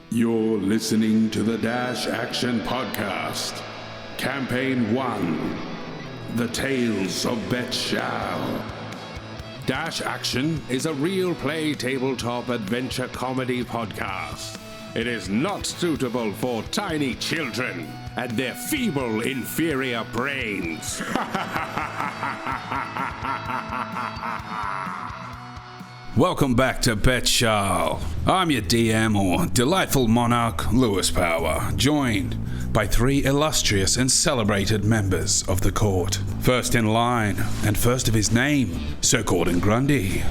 You're listening to the Dash Action Podcast. Campaign 1. The Tales of Bet Shao. Dash Action is a real play tabletop adventure comedy podcast. It is not suitable for tiny children and their feeble, inferior brains. Welcome back to Bet Shao. I'm your DM, or delightful monarch, Lewis Power, joined by 3 illustrious and celebrated members of the court. First in line, and first of his name, Sir Gordon Grundy.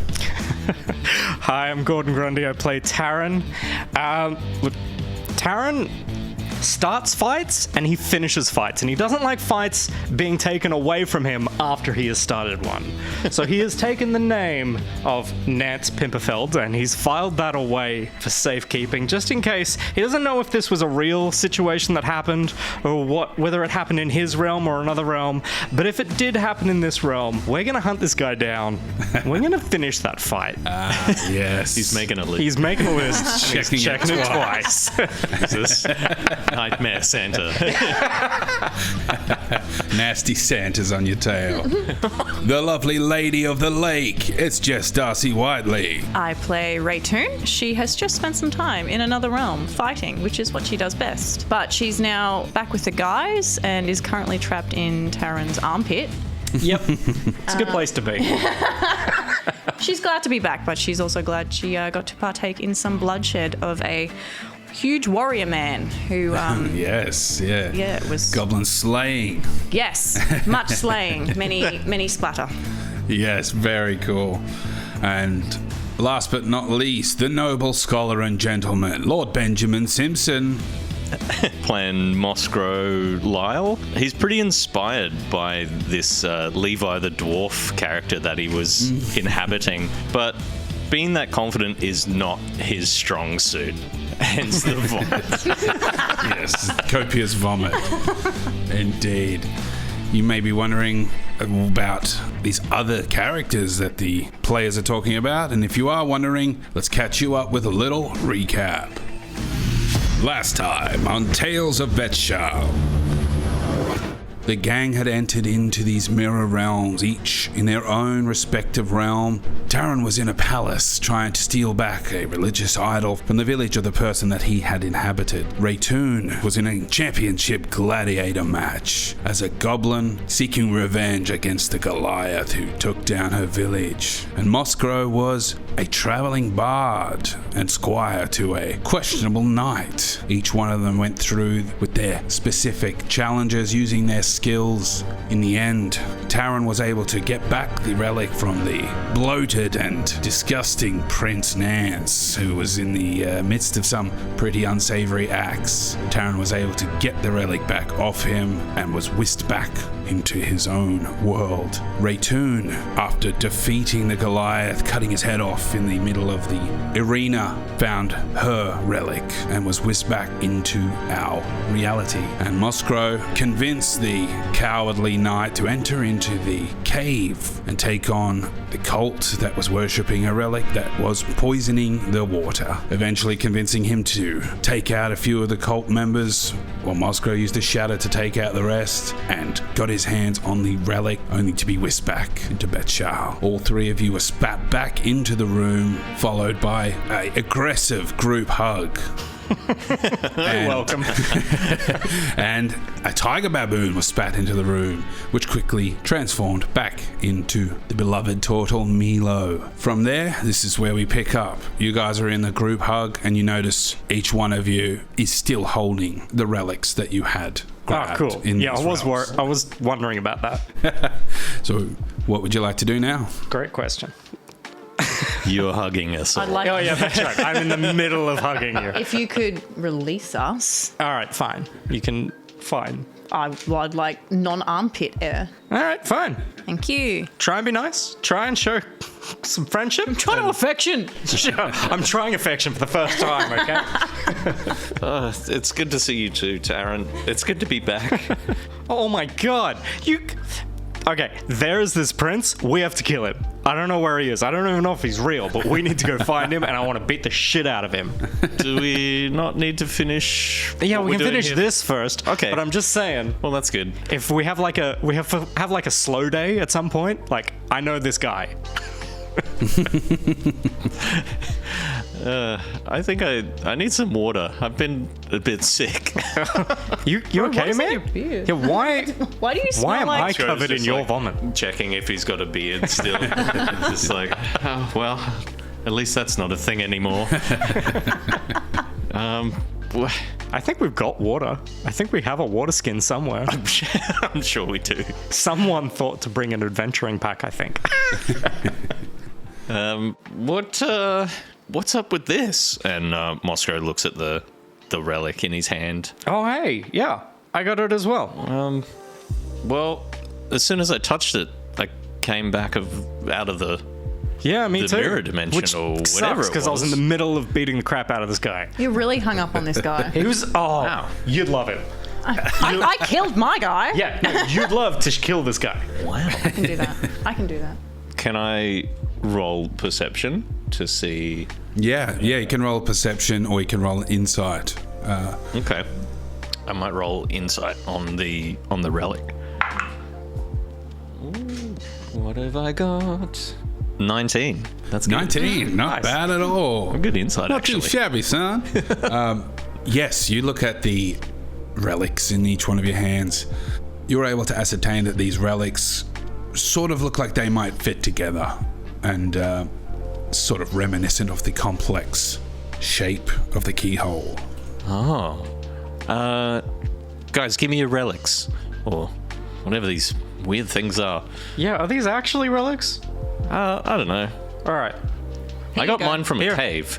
Hi, I'm Gordon Grundy. I play Taran. Taran starts fights and he finishes fights, and he doesn't like fights being taken away from him after he has started one. So he has taken the name of Nance Pimperfeld and he's filed that away for safekeeping, just in case. He doesn't know if this was a real situation that happened or whether it happened in his realm or another realm, but if it did happen in this realm, we're gonna hunt this guy down. We're gonna finish that fight. Yes. He's making a list. He's making a list. Checking it twice. Jesus. Nightmare Santa. Nasty Santa's on your tail. The lovely lady of the lake. It's Jess Darcy Whiteley. I play Raytoon. She has just spent some time in another realm fighting, which is what she does best. But she's now back with the guys and is currently trapped in Taran's armpit. Yep. It's a good place to be. She's glad to be back, but she's also glad she got to partake in some bloodshed of a huge warrior man who Yes, yeah. Yeah, it was Goblin slaying. Yes, much slaying, many splatter. Yes, very cool. And last but not least, the noble scholar and gentleman, Lord Benjamin Simpson. Playing Mosgrow Lyle. He's pretty inspired by this Levi the Dwarf character that he was inhabiting, but being that confident is not his strong suit. Hence the vomit. Yes, copious vomit. Indeed. You may be wondering about these other characters that the players are talking about, and if you are wondering, let's catch you up with a little recap. Last time on Tales of Bet Shao, the gang had entered into these mirror realms, each in their own respective realm. Taran was in a palace trying to steal back a religious idol from the village of the person that he had inhabited. Raytoon was in a championship gladiator match as a goblin seeking revenge against the Goliath who took down her village. And Mosgrow was a traveling bard and squire to a questionable knight. Each one of them went through with their specific challenges using their skills. In the end, Taran was able to get back the relic from the bloated and disgusting Prince Nance, who was in the midst of some pretty unsavory acts. Taran was able to get the relic back off him and was whisked back into his own world. Raytoon, after defeating the Goliath, cutting his head off in the middle of the arena, found her relic and was whisked back into our reality. And Mosgrow convinced the cowardly knight to enter into the cave and take on the cult that was worshipping a relic that was poisoning the water, eventually convincing him to take out a few of the cult members, while Mosgrow used a shatter to take out the rest and got his hands on the relic, only to be whisked back into Bet Shao. All 3 of you were spat back into the room, followed by an aggressive group hug. Welcome. And a tiger baboon was spat into the room, which quickly transformed back into the beloved turtle Milo. From there, this is where we pick up. You guys are in the group hug, and you notice each one of you is still holding the relics that you had grabbed. Oh, cool. Yeah, I was wondering about that. So, what would you like to do now? Great question. You're hugging us all. I'd like Oh, yeah, that's right. I'm in the middle of hugging you. if you could release us. All right, fine. You can... Fine. I'd like non-armpit air. All right, fine. Thank you. Try and be nice. Try and show some friendship. I'm Try to affection. Sure. I'm trying affection for the first time, okay? It's good to see you too, Taran. It's good to be back. Oh my god. Okay, there's this prince. We have to kill him. I don't know where he is. I don't even know if he's real, but we need to go find him, and I want to beat the shit out of him. Do we not need to finish? Yeah, what we we're can doing finish here? this first. Okay. But I'm just saying, Well, that's good. if we have like a slow day at some point, like I know this guy. I think I need some water. I've been a bit sick. You What okay, is in man? your beard? Yeah, why? Why do you smell Why am I like... covered in your vomit? Checking if he's got a beard still. Just like, oh, well, at least that's not a thing anymore. I think we've got water. I think we have a water skin somewhere. I'm sure we do. Someone thought to bring an adventuring pack, I think. What's up with this? And Moscow looks at the relic in his hand. Oh, hey, yeah, I got it as well. Well, as soon as I touched it, I came back out of the Yeah, me the too. mirror dimension Which or whatever sucks it because I was in was. the middle of beating the crap out of this guy. You're really hung up on this guy. He was, Wow. you'd love it. I killed my guy. Yeah, no, you'd love to kill this guy. Wow. I can do that. I can do that. Can I roll perception to see? Yeah, you can roll perception or you can roll insight. Okay. I might roll insight on the relic. Ooh, what have I got? 19. That's good. 19, not Nice. bad at all. Good insight, Not actually. too shabby, son. Yes, you look at the relics in each one of your hands. You're able to ascertain that these relics sort of look like they might fit together and sort of reminiscent of the complex shape of the keyhole. Oh. Guys, give me your relics. Or whatever these weird things are. Yeah, are these actually relics? I don't know. All right. I you got go. mine from Here. a cave.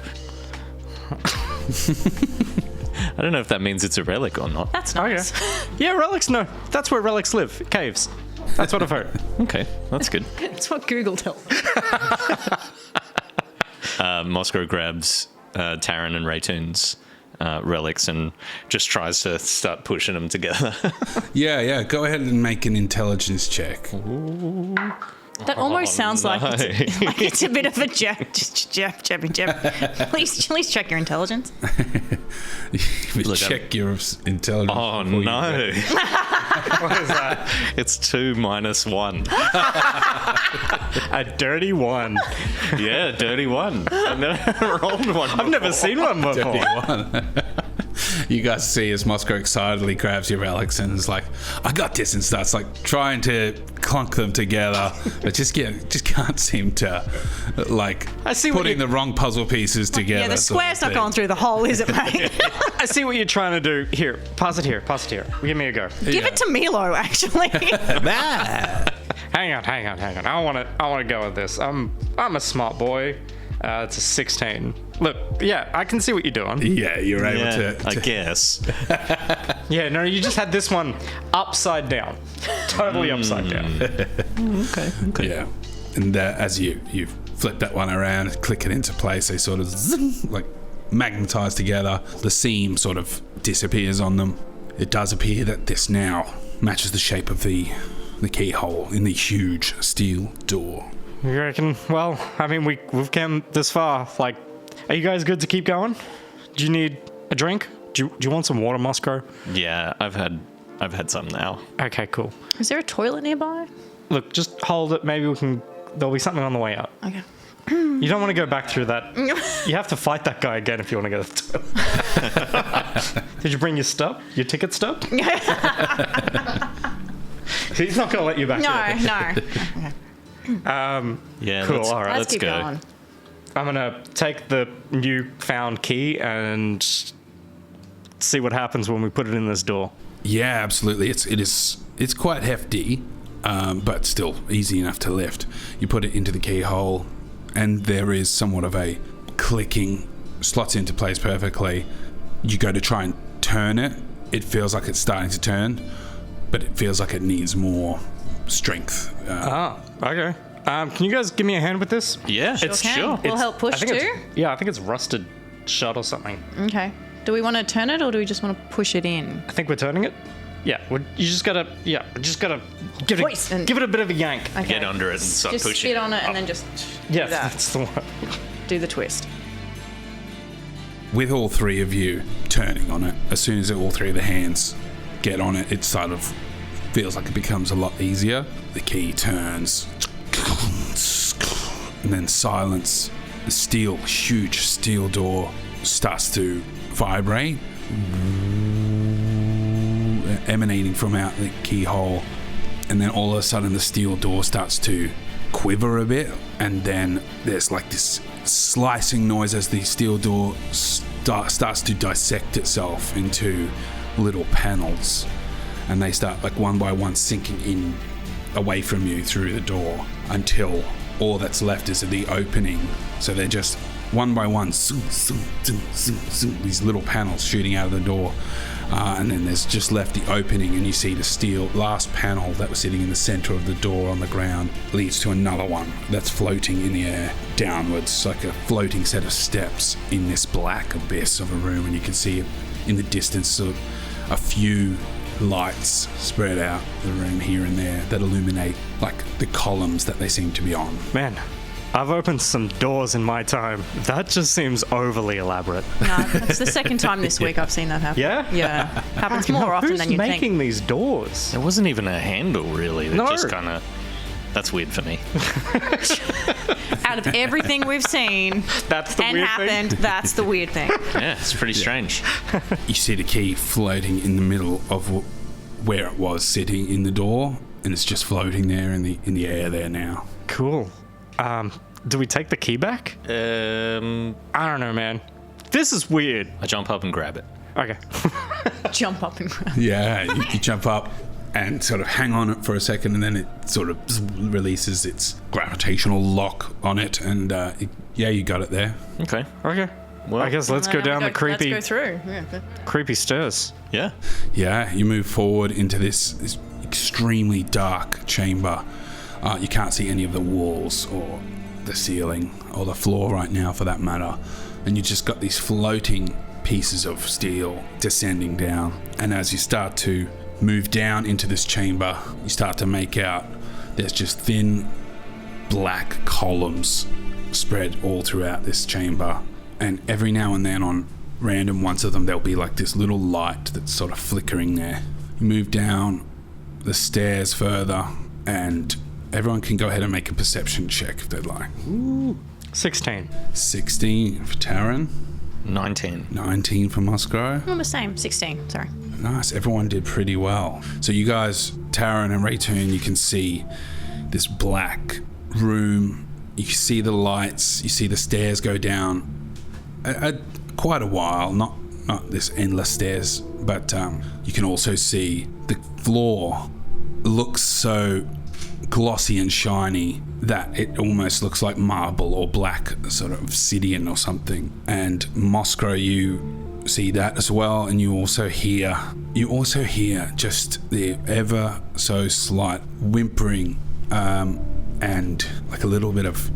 I don't know if that means it's a relic or not. That's Okay. nice. Yeah, relics, no. That's where relics live. Caves. That's what I've heard. Okay, that's good. That's what Google tells me. Moscow grabs Taran and Raytoon's relics and just tries to start pushing them together. Yeah, go ahead and make an intelligence check. That almost sounds like it's a bit of a jab. Please check your intelligence. Check your intelligence. Oh before you no. go. What is that? It's 2 minus 1. A dirty one. Yeah, dirty 1. I've never rolled one. I've never seen one before. You guys see as Moscow excitedly grabs your relics and is like, I got this, and starts like trying to clunk them together, but just can't seem to like I see what putting you- the wrong puzzle pieces together. Yeah, the sort of square's not thing. going through the hole, is it, mate? I see what you're trying to do. Here, pause it here. Give me a go. Give it to Milo, actually. Hang on. I want to go with this. I'm a smart boy. It's a 16. Look, yeah, I can see what you're doing. Yeah, you're able Yeah, to I guess. Yeah, no, you just had this one upside down. Totally upside down. Okay. Yeah, and as you flip that one around, click it into place, they sort of like magnetize together. The seam sort of disappears on them. It does appear that this now matches the shape of the keyhole in the huge steel door. You reckon? Well, I mean, we've come this far. Like, are you guys good to keep going? Do you need a drink? Do you want some water, Moscow? Yeah, I've had some now. Okay, cool. Is there a toilet nearby? Look, just hold it. Maybe there'll be something on the way out. Okay. You don't want to go back through that. You have to fight that guy again if you want to go to the toilet. Did you bring your stub? Your ticket stub? He's not going to let you back in. No. Yeah, Cool, let's, all right. let's Let's keep go. going. I'm going to take the newfound key and see what happens when we put it in this door. Yeah, absolutely. It's quite hefty, but still easy enough to lift. You put it into the keyhole, and there is somewhat of a clicking, slots into place perfectly. You go to try and turn it. It feels like it's starting to turn, but it feels like it needs more strength. Okay. Can you guys give me a hand with this? Yeah, Okay. sure. We'll help push too. I think it's rusted shut or something. Okay. Do we want to turn it or do we just want to push it in? I think we're turning it. Yeah, you just gotta give Twist and- it a bit of a yank. Okay. Get under it and start Just pushing. sit on it up. and then just Yes, do that. that's the one. Do the twist. With all three of you turning on it, as soon as all three of the hands get on it, it sort of feels like it becomes a lot easier. The key turns, and then silence. The huge steel door starts to vibrate, emanating from out the keyhole, and then all of a sudden the steel door starts to quiver a bit, and then there's like this slicing noise as the steel door starts to dissect itself into little panels, and they start like one by one sinking in away from you through the door until all that's left is the opening. So they're just one by one, these little panels shooting out of the door, and then there's just left the opening, and you see the steel last panel that was sitting in the center of the door on the ground leads to another one that's floating in the air downwards, like a floating set of steps in this black abyss of a room. And you can see in the distance a few lights spread out the room here and there that illuminate like the columns that they seem to be on. Man, I've opened some doors in my time. That just seems overly elaborate. No, that's the second time this week I've seen that happen. Yeah? Yeah. Happens more often Who's than you making think. these doors? There wasn't even a handle, really. They No. just kind of... That's weird for me. Out of everything we've seen That's the and weird happened, thing. that's the weird thing. Yeah, it's pretty strange. You see the key floating in the middle of where it was sitting in the door, and it's just floating there in the air there now. Cool. Do we take the key back? I don't know, man. This is weird. I jump up and grab it. Okay. Jump up and grab. Yeah, you jump up and sort of hang on it for a second, and then it sort of releases its gravitational lock on it, and you got it there. Okay. Okay. Well, I guess let's go down the creepy Let's go through. Yeah. creepy stairs. Yeah. Yeah, you move forward into this extremely dark chamber. You can't see any of the walls or the ceiling or the floor right now, for that matter, and you just got these floating pieces of steel descending down. And as you start to move down into this chamber, you start to make out there's just thin black columns spread all throughout this chamber, and every now and then on random ones of them there'll be like this little light that's sort of flickering there. You move down the stairs further, and everyone can go ahead and make a perception check if they'd like. 16. 16 for Taryn, 19. 19 for Musgrove. I'm the same. 16. Sorry. Nice, everyone did pretty well. So you guys, Taryn and Raytoon, you can see this black room. You see the lights, you see the stairs go down quite a while, not this endless stairs, but you can also see the floor looks so glossy and shiny that it almost looks like marble or black sort of obsidian or something. And Moskro, you see that as well, and you also hear just the ever so slight whimpering and like a little bit of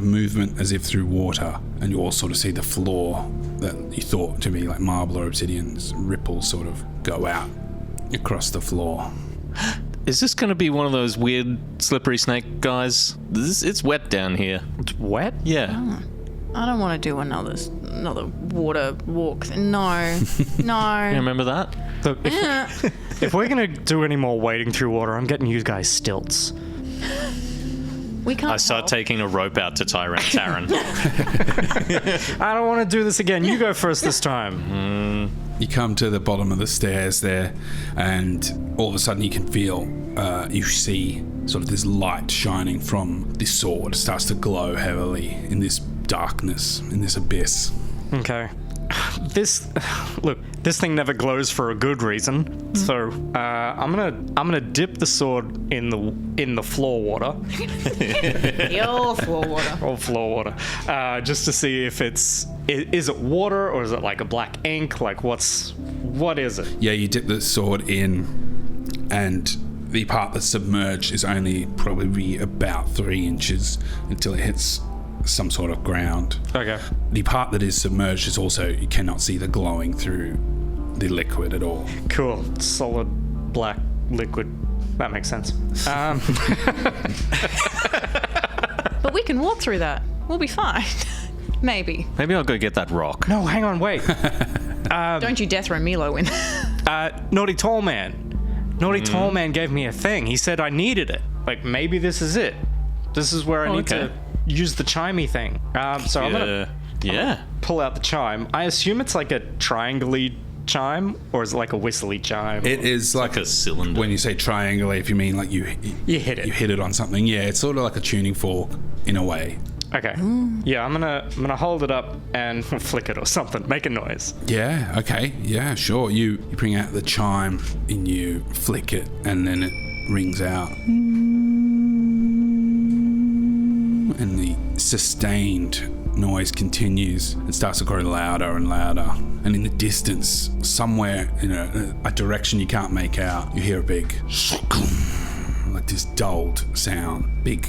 movement as if through water, and you all sort of see the floor that you thought to be like marble or obsidian ripples sort of go out across the floor. Is this going to be one of those weird slippery snake guys? It's wet down here. It's wet? Yeah. I don't want to do another water walk. No. No. You remember that? Look, if we're going to do any more wading through water, I'm getting you guys stilts. We can't I start help. taking a rope out to Taryn. I don't want to do this again. You go first this time. You come to the bottom of the stairs there, and all of a sudden you can feel, you see sort of this light shining from this sword. It starts to glow heavily in this darkness, in this abyss. Okay. This thing never glows for a good reason. So I'm gonna dip the sword in the floor water. The old floor water. Or floor water, just to see if is it water or is it like a black ink? Like what is it? Yeah, you dip the sword in, and the part that's submerged is only probably about 3 inches until it hits some sort of ground. Okay. The part that is submerged is also, you cannot see the glowing through the liquid at all. Cool. Solid black liquid. That makes sense. But we can walk through that. We'll be fine. Maybe. Maybe I'll go get that rock. No, hang on, wait. Don't you death throw Milo in. Naughty Tall Man. Naughty Tall Man gave me a thing. He said I needed it. Like, maybe this is it. This is where I need to use the chimey thing. So I'm going to pull out the chime. I assume it's like a triangle-y chime, or is it like a whistly chime? It is like a cylinder. When you say triangle, if you mean like you hit it. You hit it on something. Yeah, it's sort of like a tuning fork in a way. Okay. Yeah, I'm gonna hold it up and flick it or something. Make a noise. Yeah. Okay. Yeah. Sure. You bring out the chime and you flick it, and then it rings out, and the sustained noise continues. It starts to grow louder and louder, and in the distance, somewhere in a direction you can't make out, you hear a big like this dulled sound, big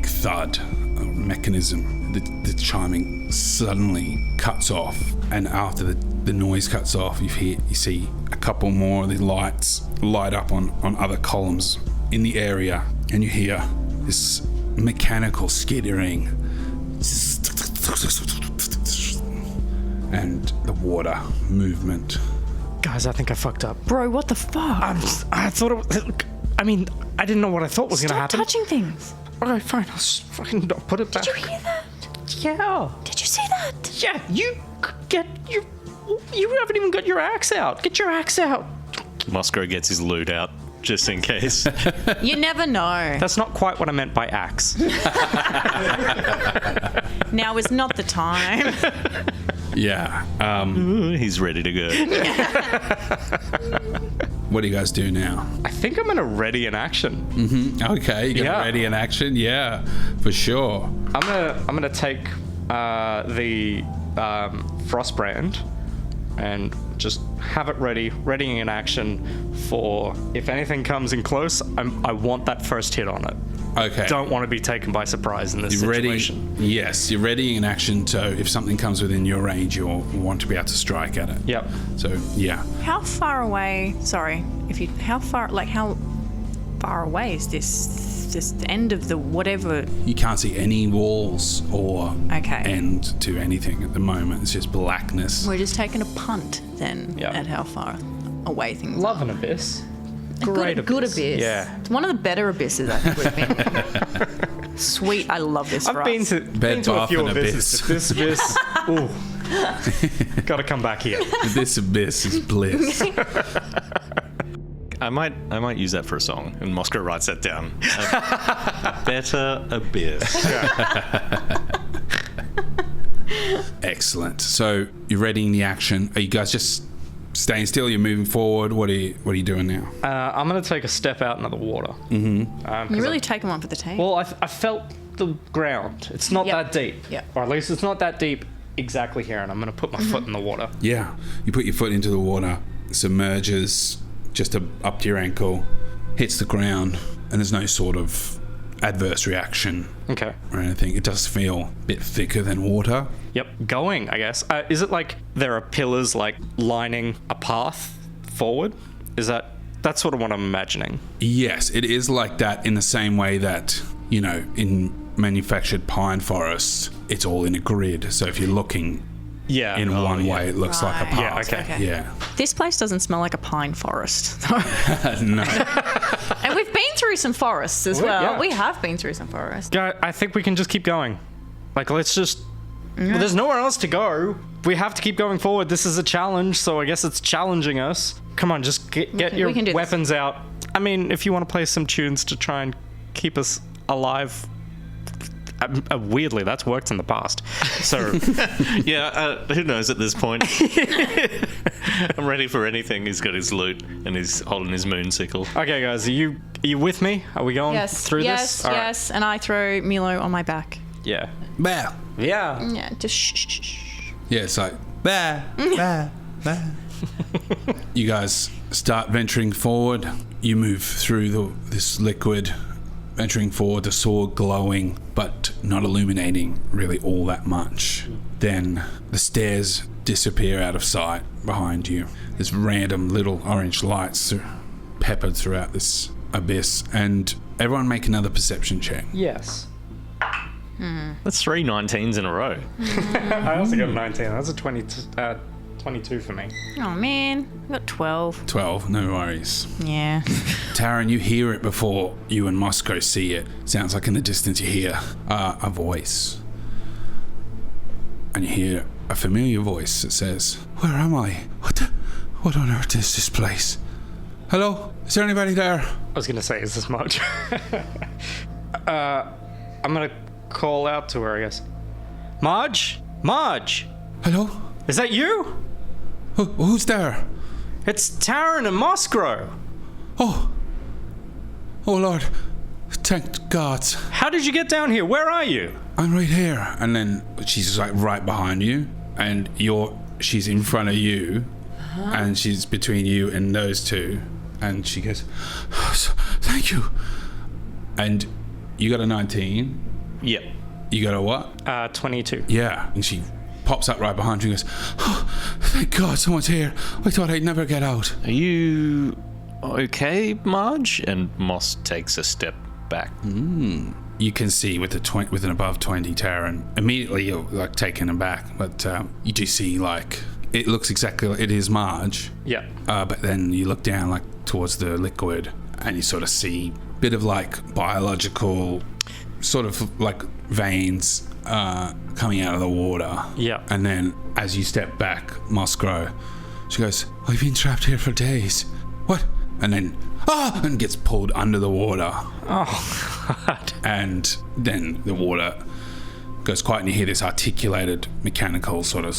thud, a mechanism. The chiming suddenly cuts off, and after the noise cuts off, you see a couple more of the lights light up on other columns in the area, and you hear this mechanical skittering and the water movement. Guys, I think I fucked up. Bro, what the fuck? I thought it was... I mean, I didn't know what I thought was going to happen. Stop touching things. Alright, fine. I'll just fucking put it back. Did you hear that? Yeah. Did you see that? Yeah, you haven't even got your axe out. Get your axe out. Moscow gets his loot out, just in case. You never know. That's not quite what I meant by axe. Now is not the time. Yeah. He's ready to go. What do you guys do now? I think I'm going to ready an action. Okay, you're gonna ready an action? Yeah, for sure. I'm gonna take the Frostbrand and just have it readying an action for if anything comes in close. I want that first hit on it. Okay. Don't want to be taken by surprise in this situation. Yes, you're readying an action, so if something comes within your range, you'll want to be able to strike at it. Yep. So, yeah. How far away? Sorry, how far away is this end of the whatever? You can't see any walls or Okay. end to anything at the moment. It's just blackness. We're just taking a punt then Yep. at how far away things Love are. an abyss. Good Great abyss. Yeah. It's one of the better abysses I think we've been in. Sweet, I love this for I've been us. to a few Bath and abysses. But this abyss, ooh. Gotta come back here. This abyss is bliss. I might use that for a song, and Moscow writes that down. A better abyss. Excellent. So you're readying the action. Are you guys just staying still? You're moving forward. What are you doing now? I'm gonna take a step out into the water. You're really taking one for the team. Well, I felt the ground. It's not Yep. that deep. Yep. Or at least it's not that deep exactly here, and I'm gonna put my foot in the water. Yeah. You put your foot into the water, submerges just up to your ankle, hits the ground, and there's no sort of adverse reaction Okay. or anything. It does feel a bit thicker than water. Yep. Going, I guess. Is it like there are pillars like lining a path forward? That's sort of what I'm imagining. Yes, it is like that in the same way that, in manufactured pine forests, it's all in a grid. So if you're looking Yeah. in one way, it looks like a Right. path. Yeah, okay. Yeah. This place doesn't smell like a pine forest. No. And we've been through some forests as Well, well. yeah. We have been through some forests. Yeah, I think we can just keep going. Like, let's just... Well, there's nowhere else to go. We have to keep going forward. This is a challenge, so I guess it's challenging us. Come on, just get your we can do this. weapons out. I mean, if you want to play some tunes to try and keep us alive... weirdly, that's worked in the past. So... Yeah, who knows at this point? I'm ready for anything. He's got his loot and he's holding his moon sickle. Okay, guys, are you with me? Are we going through this? All right. Yes. And I throw Milo on my back. Yeah. Bah. Yeah. Yeah, just shh. Yeah, it's like, bah, bah, bah. You guys start venturing forward. You move through this liquid, venturing forward, the sword glowing, but not illuminating really all that much. Then the stairs disappear out of sight behind you. There's random little orange lights peppered throughout this abyss. And everyone make another perception check. Yes. That's 3 19s in a row. I also got a 19. That's a 22 for me. Oh, man. I got 12. 12, no worries. Yeah. Taryn, you hear it before you and Moscow see it. Sounds like in the distance you hear a voice. And you hear a familiar voice that says, "Where am I? What on earth is this place? Hello? Is there anybody there?" I was going to say, is this Marge? I'm going to call out to her, I guess. Marge? Marge? Hello? Is that you? Who's there? It's Taryn and Moscow. Oh Lord. Thank God. How did you get down here? Where are you? I'm right here. And then she's like right behind you, and she's in front of you, and she's between you and those two, and she goes, "Thank you." And you got a 19. Yep. You got a what? 22. Yeah. And she pops up right behind you and goes, "Oh, thank God someone's here. I thought I'd never get out." Are you okay, Marge? And Moss takes a step back. You can see with an above 20 Taryn, immediately you're like taken aback, but you do see like it looks exactly like it is Marge. Yeah. But then you look down like towards the liquid, and you sort of see a bit of like biological sort of like veins coming out of the water. Yeah. And then as you step back, Moscow, she goes, "I've been trapped here for days." "What?" And then and gets pulled under the water. Oh, God. And then the water goes quiet, and you hear this articulated mechanical sort of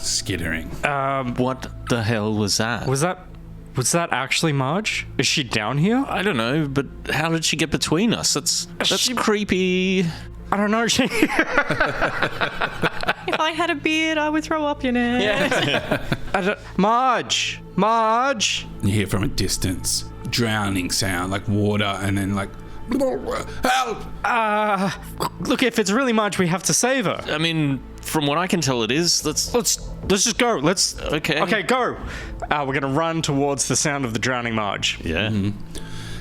skittering. What the hell was that? Was that actually Marge? Is she down here? I don't know, but how did she get between us? That's She- creepy. I don't know. If I had a beard, I would throw up, you know. Marge! Marge! You hear from a distance drowning sound, like water, and then like, "Help!" Look, if it's really Marge, we have to save her. I mean, from what I can tell, it is. Let's just go. Okay, go. We're gonna run towards the sound of the drowning Marge. Yeah.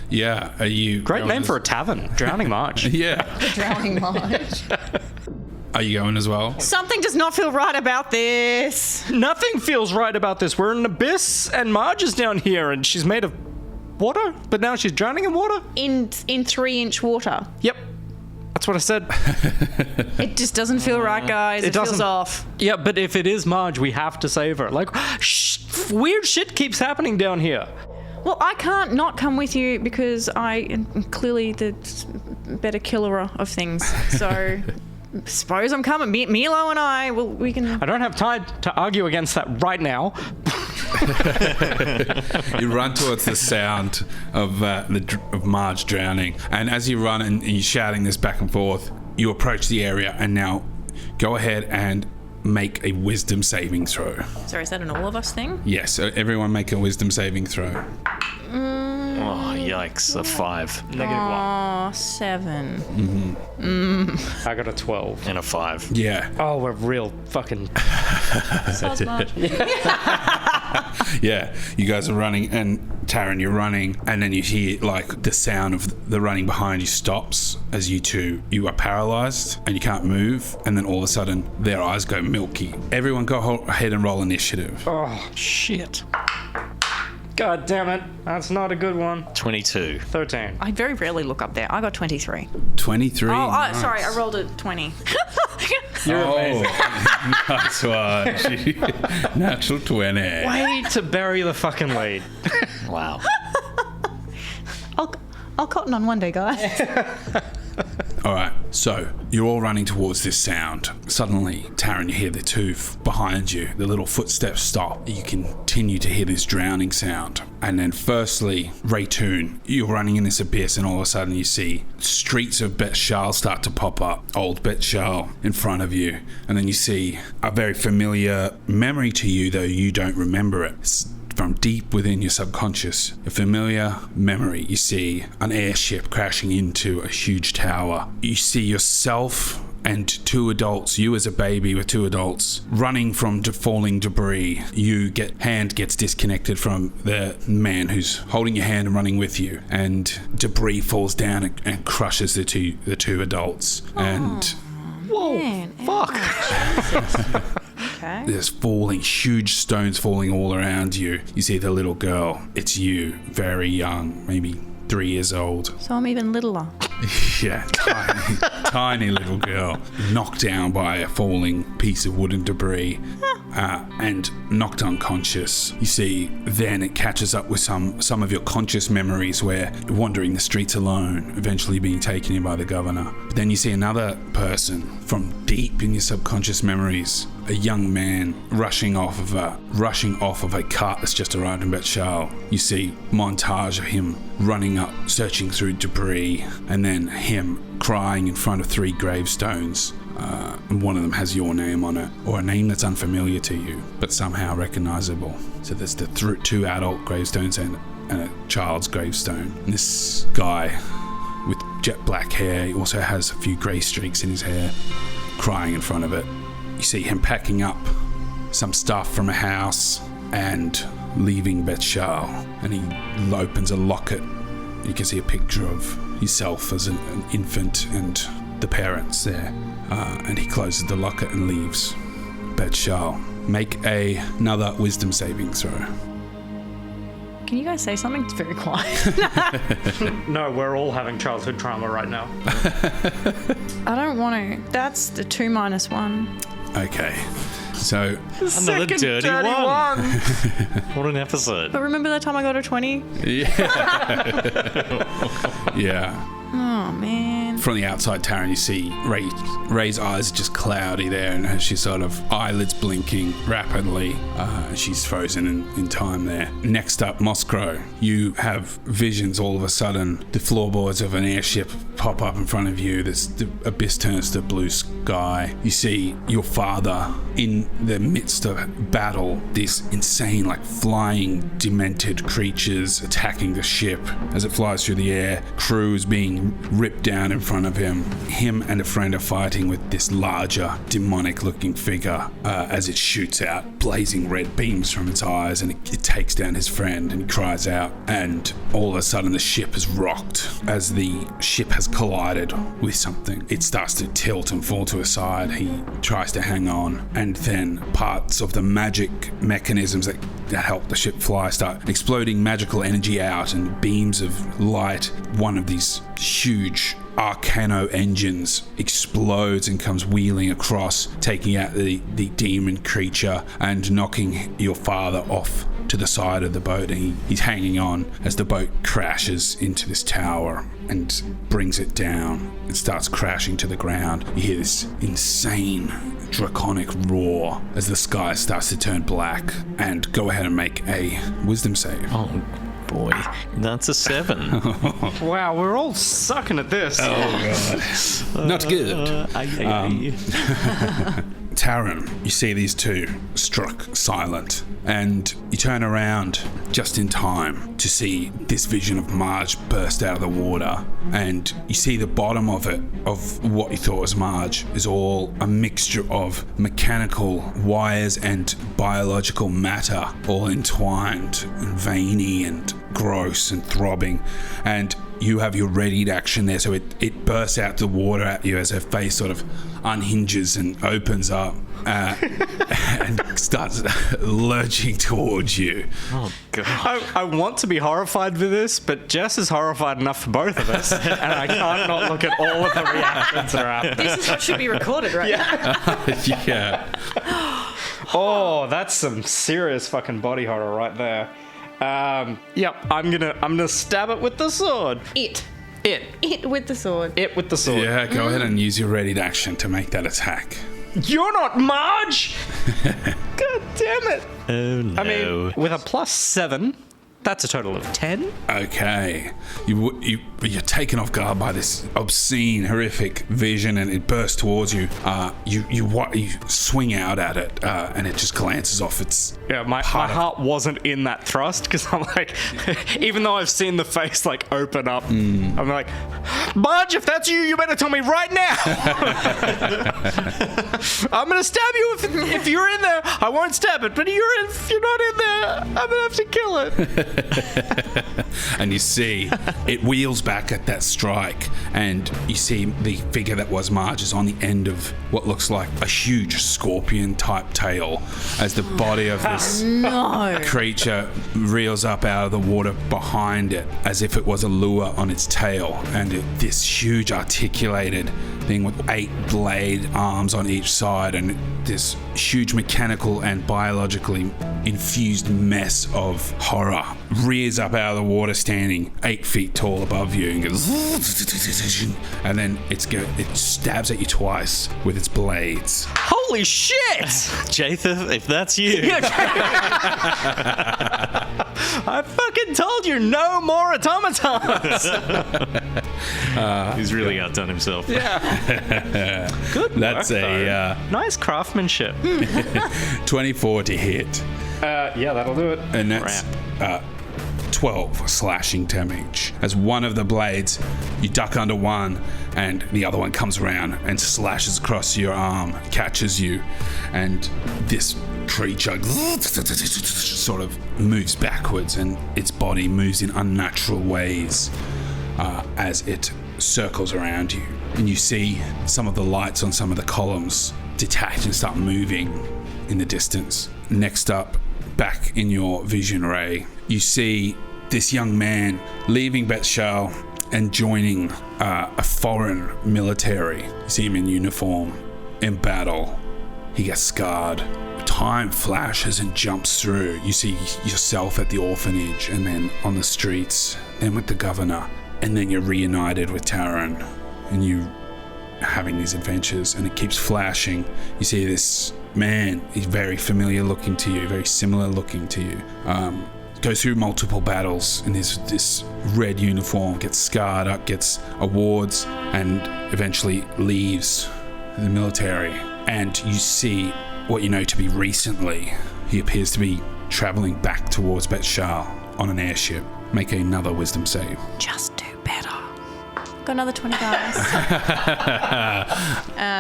Yeah, are you... Great name for a tavern, Drowning Marge. Yeah. Drowning Marge. Are you going as well? Something does not feel right about this. Nothing feels right about this. We're in an abyss, and Marge is down here, and she's made of water, but now she's drowning in water. In 3-inch water. Yep, that's what I said. It just doesn't feel right, guys. It feels doesn't- off. Yeah, but if it is Marge, we have to save her. Like, weird shit keeps happening down here. Well, I can't not come with you because I am clearly the better killer of things. So, suppose I'm coming. Milo and I, we can... I don't have time to argue against that right now. You run towards the sound of Marge drowning, and as you run and you're shouting this back and forth, you approach the area, and now go ahead and make a wisdom saving throw. Sorry, is that an all of us thing? Yes, so everyone make a wisdom saving throw. Oh, yikes. A 5. Oh, 7. I got a 12. And a 5. Yeah. Oh, we're real fucking... Yeah, you guys are running, and Taryn, you're running, and then you hear like the sound of the running behind you stops as you are paralyzed and you can't move, and then all of a sudden their eyes go milky. Everyone go ahead and roll initiative. Oh, shit. God damn it. That's not a good one. 22. 13. I very rarely look up there. I got 23. 23. Nice. Sorry, I rolled a 20. You're amazing. Nice one. Natural 20. Way to bury the fucking lead. Wow. I'll cotton on one day, guys. All right, so you're all running towards this sound. Suddenly, Taryn, you hear the two behind you. The little footsteps stop. You continue to hear this drowning sound. And then firstly, Raytoon, you're running in this abyss, and all of a sudden you see streets of Bet Shal start to pop up. Old Bet Shal in front of you. And then you see a very familiar memory to you, though you don't remember it. It's from deep within your subconscious, a familiar memory. You see an airship crashing into a huge tower. You see yourself and two adults, you as a baby with two adults, running from falling debris. Hand gets disconnected from the man who's holding your hand and running with you, and debris falls down and crushes the two adults. And Whoa, Man, fuck. Okay. there's huge stones falling all around you. You see the little girl. It's you, very young, maybe 3 years old. So I'm even littler. Yeah, tiny little girl, knocked down by a falling piece of wooden debris and knocked unconscious. You see, then it catches up with some of your conscious memories where you're wandering the streets alone, eventually being taken in by the governor. But then you see another person from deep in your subconscious memories, a young man rushing off of a cart that's just arrived in Betshal. You see montage of him running up, searching through debris, and then him crying in front of 3 gravestones. And one of them has your name on it, or a name that's unfamiliar to you, but somehow recognizable. So there's the 2 adult gravestones and a child's gravestone. And this guy with jet black hair, he also has a few grey streaks in his hair, crying in front of it. You see him packing up some stuff from a house and leaving Betshal, and he opens a locket. You can see a picture of himself as an infant and the parents there, and he closes the locket and leaves Betshal. Make another wisdom saving throw. Can you guys say something? It's very quiet. No, we're all having childhood trauma right now. I don't want to. That's the 2 minus 1. Okay, so Another dirty one. What an episode. But remember that time I got a 20? yeah. Oh, man. From the outside, Taryn, you see Ray's eyes are just cloudy there, and she's sort of eyelids blinking rapidly. She's frozen in time there. Next up, Moscrow. You have visions all of a sudden. The floorboards of an airship pop up in front of you. The abyss turns to blue sky. You see your father in the midst of battle. These insane, flying, demented creatures attacking the ship as it flies through the air. Crew is being ripped down in front of him. Him and a friend are fighting with this larger, demonic-looking figure as it shoots out blazing red beams from its eyes, and it takes down his friend, and he cries out, and all of a sudden the ship is rocked. As the ship has collided with something, it starts to tilt and fall to a side. He tries to hang on, and then parts of the magic mechanisms that help the ship fly start exploding magical energy out, and beams of light. One of these huge Arcano engines explodes and comes wheeling across, taking out the demon creature and knocking your father off to the side of the boat. And he's hanging on as the boat crashes into this tower and brings it down. It starts crashing to the ground. You hear this insane draconic roar as the sky starts to turn black. And go ahead and make a wisdom save. Oh boy, that's a 7. Wow, we're all sucking at this. Oh god. Not good. Taran, you see these two struck silent, and you turn around just in time to see this vision of Marge burst out of the water, and you see the bottom of it, of what you thought was Marge, is all a mixture of mechanical wires and biological matter, all entwined and veiny and gross and throbbing. And you have your readied action there, so it bursts out the water at you as her face sort of unhinges and opens up and starts lurching towards you. Oh god. I want to be horrified for this, but Jess is horrified enough for both of us, and I can't not look at all of the reactions that are happening. This is what should be recorded, right? Yeah. Oh, that's some serious fucking body horror right there. Yep, I'm gonna stab it with the sword. It It with the sword. with the sword. Yeah, go ahead and use your readied action to make that attack. You're not Marge! God damn it! Oh no. I mean, with a +7, that's a total of 10. Okay. You you're taken off guard by this obscene, horrific vision, and it bursts towards you. You swing out at it, and it just glances off its. Yeah, my heart wasn't in that thrust because I'm like, even though I've seen the face like open up, I'm like, Marge, if that's you, you better tell me right now. I'm gonna stab you if you're in there. I won't stab it, but if you're not in there, I'm gonna have to kill it. And you see it wheels back at that strike, and you see the figure that was Marge is on the end of what looks like a huge scorpion-type tail as the body of this creature reels up out of the water behind it as if it was a lure on its tail, and this huge articulated thing with 8 blade arms on each side and this huge mechanical and biologically infused mess of horror rears up out of the water, standing 8 feet tall above you, and goes, and then it stabs at you twice with its blades. Holy shit! Jatheth, if that's you. I fucking told you, no more automatons. He's really outdone himself. Yeah. Good. That's work, a nice craftsmanship. 24 to hit. Yeah, that'll do it. And that's 12 slashing damage. As one of the blades, you duck under one, and the other one comes around and slashes across your arm, catches you, and this creature sort of moves backwards, and its body moves in unnatural ways as it circles around you. And you see some of the lights on some of the columns detach and start moving in the distance. Next up, back in your vision ray, you see this young man leaving Betshal and joining a foreign military. You see him in uniform, in battle. He gets scarred. Time flashes and jumps through. You see yourself at the orphanage, and then on the streets, then with the governor, and then you're reunited with Taran, and you having these adventures, and it keeps flashing. You see this man, he's very familiar looking to you, very similar looking to you. Goes through multiple battles in this red uniform, gets scarred up, gets awards, and eventually leaves the military. And you see what you know to be recently, he appears to be traveling back towards Betshal on an airship. Make another wisdom save. Just do better. Got another 20 guys.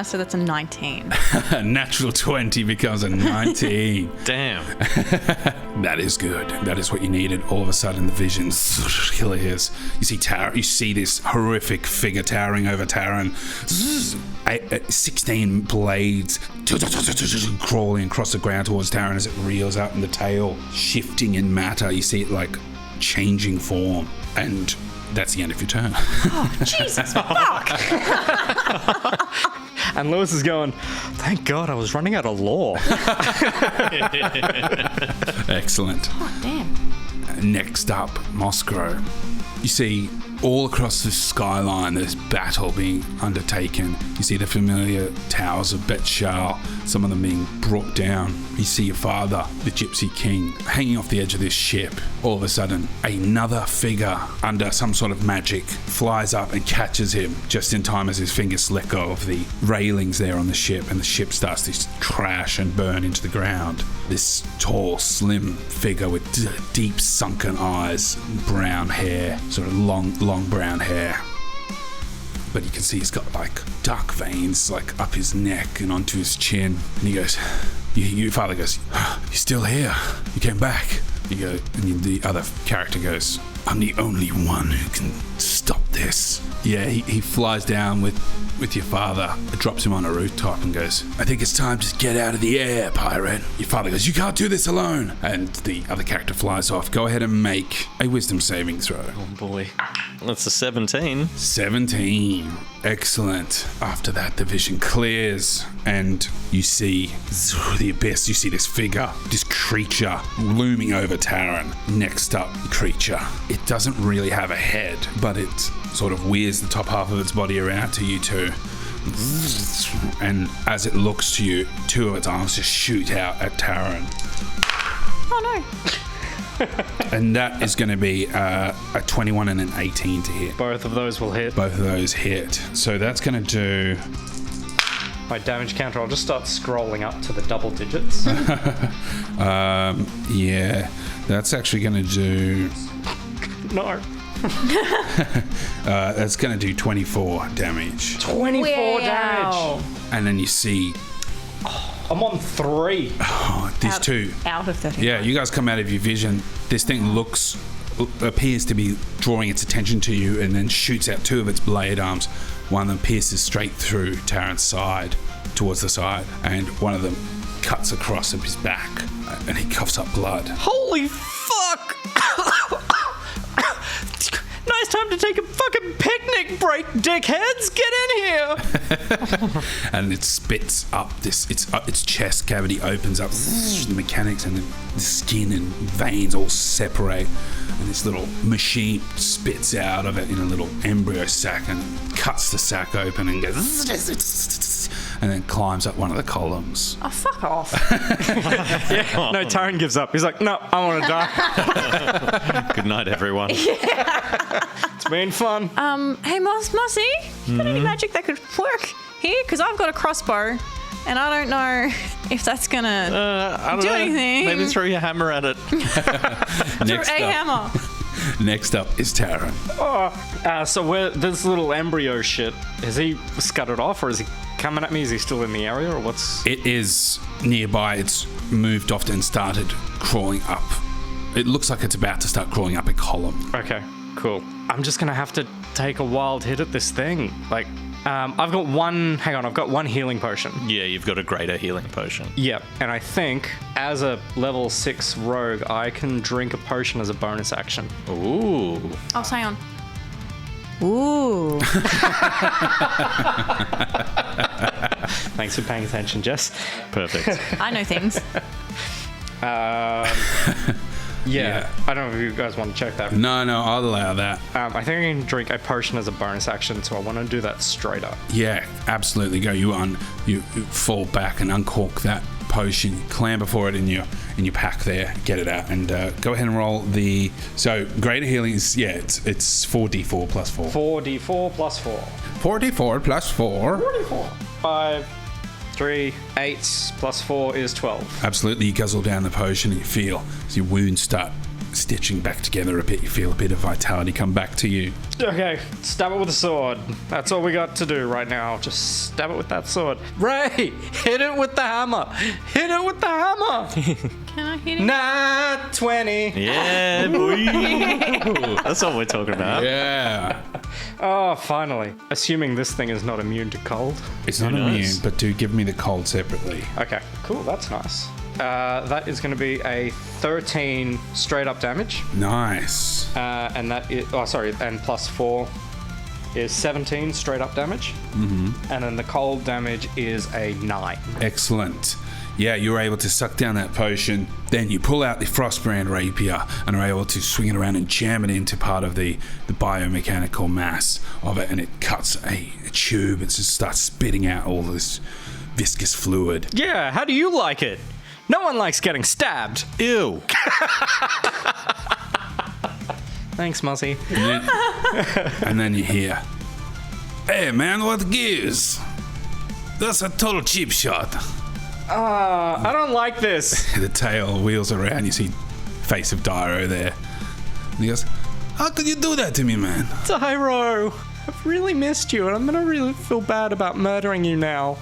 So that's a 19. A natural 20 becomes a 19. Damn. That is good. That is what you needed. All of a sudden, the vision clears. You see this horrific figure towering over Taran. 16 blades crawling across the ground towards Taran as it reels up, and the tail shifting in matter. You see it like changing form, and that's the end of your turn. Oh, Jesus, fuck! And Lewis is going, thank God I was running out of lore. Excellent. Oh, damn. Next up, Moscow. You see all across the skyline there's battle being undertaken. You see the familiar towers of Betshal, some of them being brought down. You see your father, the Gypsy King, hanging off the edge of this ship. All of a sudden, another figure under some sort of magic flies up and catches him just in time as his fingers let go of the railings there on the ship, and the ship starts to crash and burn into the ground. This tall, slim figure with deep sunken eyes, brown hair, sort of long brown hair. But you can see he's got like dark veins like up his neck and onto his chin. And he goes, your father goes, you're still here. You came back. You go, and the other character goes, I'm the only one who can stop this. Yeah, he flies down with your father, drops him on a rooftop and goes, I think it's time to get out of the air, pirate. Your father goes, you can't do this alone. And the other character flies off. Go ahead and make a wisdom saving throw. Oh boy. That's a 17. 17. Excellent. After that, the vision clears and you see the abyss. You see this figure, this creature looming over Taran. Next up, the creature. It doesn't really have a head, but it sort of wears the top half of its body around to you two. And as it looks to you, two of its arms just shoot out at Taran. Oh no. And that is going to be a 21 and an 18 to hit. Both of those will hit. Both of those hit. So that's going to do... My damage counter, I'll just start scrolling up to the double digits. Yeah, that's actually going to do... No. That's going to do 24 damage. 24 damage. And then you see... I'm on 3. These two. Out of 30. Yeah, you guys come out of your vision. This thing appears to be drawing its attention to you and then shoots out 2 of its blade arms. One of them pierces straight through Taran's side, towards the side, and one of them cuts across his back, and he coughs up blood. Holy fuck! Nice time to take a fucking picnic break, dickheads! Get in here! And it spits up its chest cavity opens up, the mechanics and the skin and veins all separate, and this little machine spits out of it in a little embryo sac and cuts the sac open and goes and then climbs up one of the columns. Oh, fuck off. No, Taran gives up. He's like, no, I want to die. Good night, everyone. It's been fun. Hey, Mossy, got any magic that could work here? Because I've got a crossbow, and I don't know if that's going to I don't do know. anything. Maybe throw your hammer at it. Hammer. Next up is Taran. So this little embryo shit, is he scudded off or is he coming at me? Is he still in the area or what's... It is nearby. It's moved off and started crawling up. It looks like it's about to start crawling up a column. Okay, cool. I'm just going to have to take a wild hit at this thing. Like, I've got one healing potion. Yeah, you've got a greater healing potion. Yep, and I think as a level 6 rogue, I can drink a potion as a bonus action. Ooh. Oh, say on. Ooh. Thanks for paying attention, Jess. Perfect. I know things. Yeah, I don't know if you guys want to check that. No, I'll allow that. I think I can drink a potion as a bonus action, so I want to do that straight up. Yeah, absolutely. Go. You fall back and uncork that potion, clamber for it in your pack there, get it out, and go ahead and roll the. So greater healing is it's 4d4 plus 4. 4d4 plus 4. 4d4 plus 4. 44. 5, 3, 8 plus 4 is 12. Absolutely, you guzzle down the potion and you feel as your wounds start stitching back together a bit. You feel a bit of vitality come back to you. Okay, stab it with a sword. That's all we got to do right now. Just stab it with that sword. Ray, hit it with the hammer. Hit it with the hammer. Can I hit it? Nat 20. Yeah, boy. That's what we're talking about. Yeah. Oh, finally. Assuming this thing is not immune to cold. It's not immune, but do give me the cold separately. Okay, cool. That's nice. That is going to be a 13 straight up damage. Nice. And that is, and plus 4 is 17 straight up damage. Mm-hmm. And then the cold damage is a 9. Excellent. Yeah, you're able to suck down that potion. Then you pull out the Frostbrand rapier and are able to swing it around and jam it into part of the biomechanical mass of it, and it cuts a tube and just starts spitting out all this viscous fluid. Yeah, how do you like it? No one likes getting stabbed. Ew. Thanks, Muzzy. And then you hear, "Hey man, what gives? That's a total cheap shot." I don't like this. The tail wheels around. You see face of Dyro there. And he goes, "How could you do that to me, man?" Dyro, I've really missed you, and I'm gonna really feel bad about murdering you now.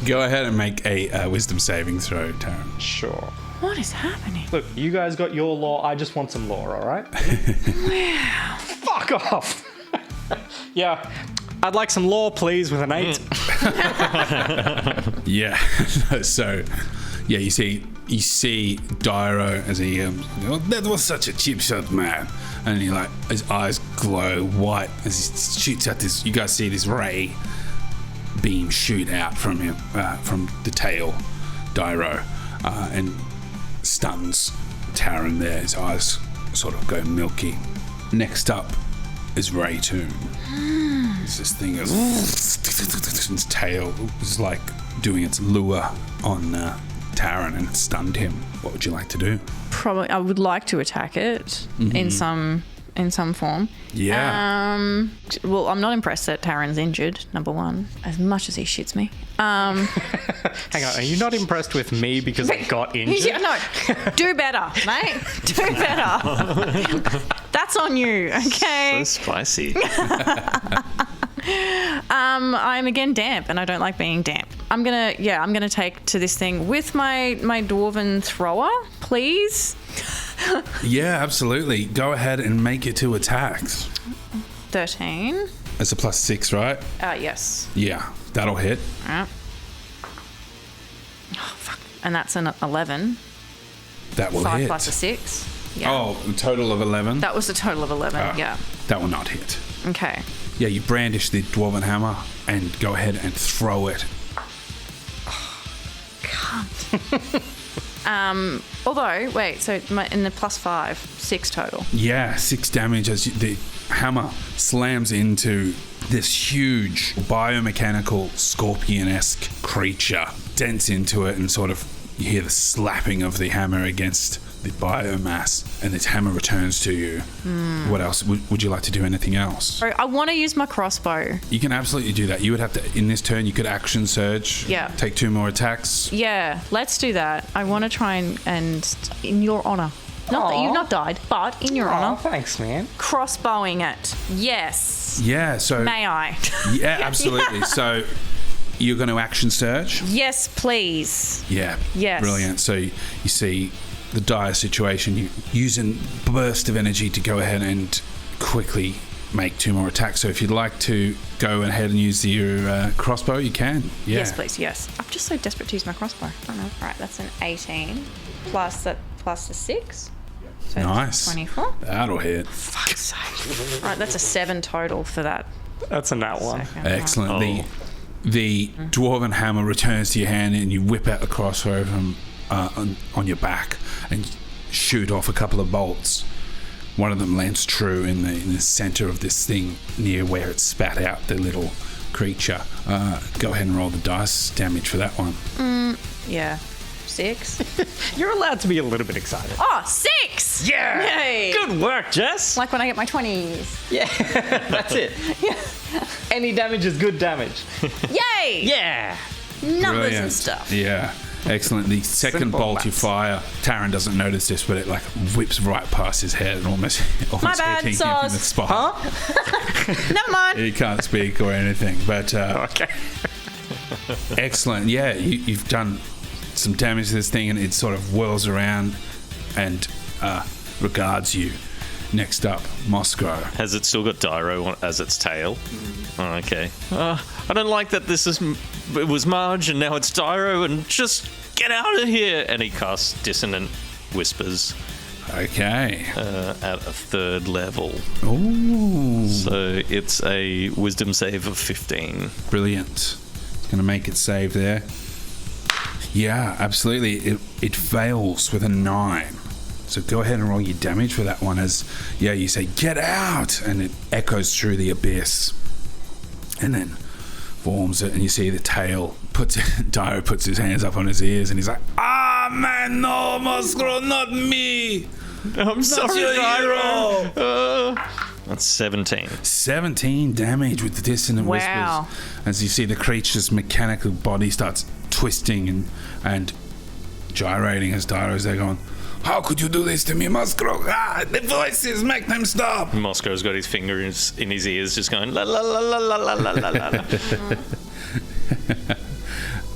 Go ahead and make a wisdom saving throw, Taran. Sure. What is happening? Look, you guys got your lore. I just want some lore, all right? Wow. Fuck off. Yeah, I'd like some lore, please, with an 8. Yeah. So, yeah, you see Dyro as he that was such a cheap shot, man. And he his eyes glow white as he shoots out this. You guys see this ray beam shoot out from him, from the tail, Dyro, and stuns Taran there. His eyes sort of go milky. Next up is Ray Tomb. This thing is its tail is like doing its lure on Taran and stunned him. What would you like to do? Probably, I would like to attack it in some form. Yeah. Well, I'm not impressed that Taran's injured. Number one, as much as he shits me. Hang on, are you not impressed with me because I got injured? Yeah, no, do better, mate. Do better. That's on you, okay? So spicy. I'm again damp, and I don't like being damp. I'm gonna take to this thing with my dwarven thrower, please. Yeah, absolutely. Go ahead and make it 2 attacks. 13. It's a +6, right? Yes. Yeah, that'll hit. Alright. Oh, fuck. And that's an 11. That will 5 hit. plus a 6. Yeah. Oh, a total of 11? That was a total of 11, yeah. That will not hit. Okay. Yeah, you brandish the dwarven hammer and go ahead and throw it. Although, wait, so in the +5, 6 total. Yeah, 6 damage as the hammer slams into this huge biomechanical scorpion-esque creature, dents into it, and sort of you hear the slapping of the hammer against the biomass, and its hammer returns to you. What else? Would you like to do anything else? I want to use my crossbow. You can absolutely do that. You would have to, in this turn, you could action surge. Yeah. Take 2 more attacks. Yeah, let's do that. I want to try and in your honour. Not that you've not died, but in your Oh, honour. thanks, man. Crossbowing it. Yes. Yeah, so... May I? Yeah, absolutely. So you're going to action surge? Yes, please. Yeah. Yes. Brilliant. So you see the dire situation. You use a burst of energy to go ahead and quickly make 2 more attacks. So if you'd like to go ahead and use your crossbow, you can. Yeah. Yes, please. Yes. I'm just so desperate to use my crossbow. I don't know. All right, that's an 18 plus the 6. So Nice. 24. That'll hit. Fuck's sake. All right, that's a 7 total for that. That's a nat one. Second. Excellent. Oh. The dwarven hammer returns to your hand, and you whip out the crossbow from on your back and shoot off a couple of bolts. One of them lands true in the center of this thing near where it spat out the little creature. Go ahead and roll the dice damage for that one. Yeah. 6. You're allowed to be a little bit excited. Oh, 6! Yeah! Yay! Good work, Jess! Like when I get my 20s. Yeah, that's it. Any damage is good damage. Yay! Yeah! Numbers Brilliant. and stuff. Yeah. Excellent. The second Simple bolt you maths. fire, Taran doesn't notice this, but it like whips right past his head and almost My bad, hitting him in the sauce. spot. Never mind. He can't speak or anything, but Okay. excellent. Yeah, you've done some damage to this thing, and it sort of whirls around and regards you. Next up, Moscow. Has it still got Dyro as its tail? Oh, okay. I don't like that it was Marge and now it's Dyro, and just get out of here! And he casts Dissonant Whispers Okay. at a 3rd level. Ooh, So it's a wisdom save of 15. brilliant. It's going to make it save there. Yeah, absolutely. It fails with a 9. So go ahead and roll your damage for that one as, yeah, you say, get out! And it echoes through the abyss. And then forms it, and you see the tail. Dyro puts his hands up on his ears, and he's like, ah, man, no, Moscow, not me! I'm sorry, your Dyro! That's 17. 17 damage with the dissonant Wow. whispers. As you see the creature's mechanical body starts twisting and gyrating as Dyro's there going, how could you do this to me, Moscow? Ah, the voices, make them stop! Moscow's got his fingers in his ears just going la la la la la la la la la.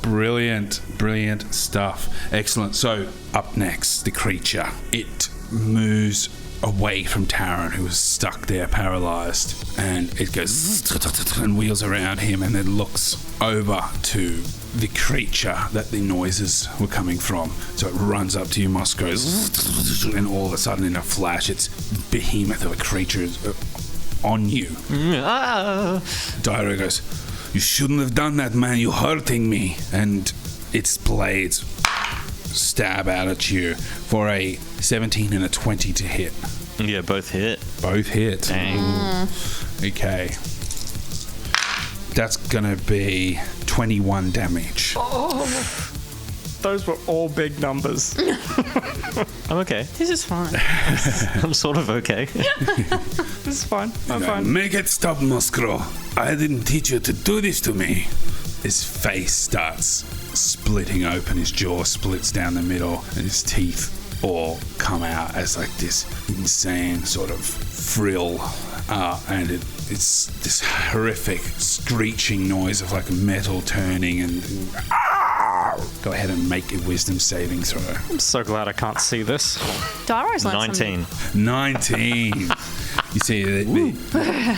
Brilliant, brilliant stuff. Excellent. So, up next, the creature. It moves away from Taran, who was stuck there, paralyzed, and it goes and wheels around him, and then looks over to the creature that the noises were coming from. So it runs up to you, Moscow, and all of a sudden, in a flash, its behemoth of a creature is on you. Dyro goes, you shouldn't have done that, man. You're hurting me. And its blades stab out at you for a 17 and a 20 to hit. Yeah, both hit. Both hit. Dang. Okay. That's going to be 21 damage. Those were all big numbers. I'm okay. This is fine. I'm sort of okay. This is fine. I'm fine. Make it stop, Moskro. I didn't teach you to do this to me. His face starts splitting open. His jaw splits down the middle, and his teeth all come out as like this insane sort of frill. And it's this horrific screeching noise of like metal turning and... Go ahead and make a wisdom saving throw. I'm so glad I can't see this. Dairo's learned 19. 19. You see the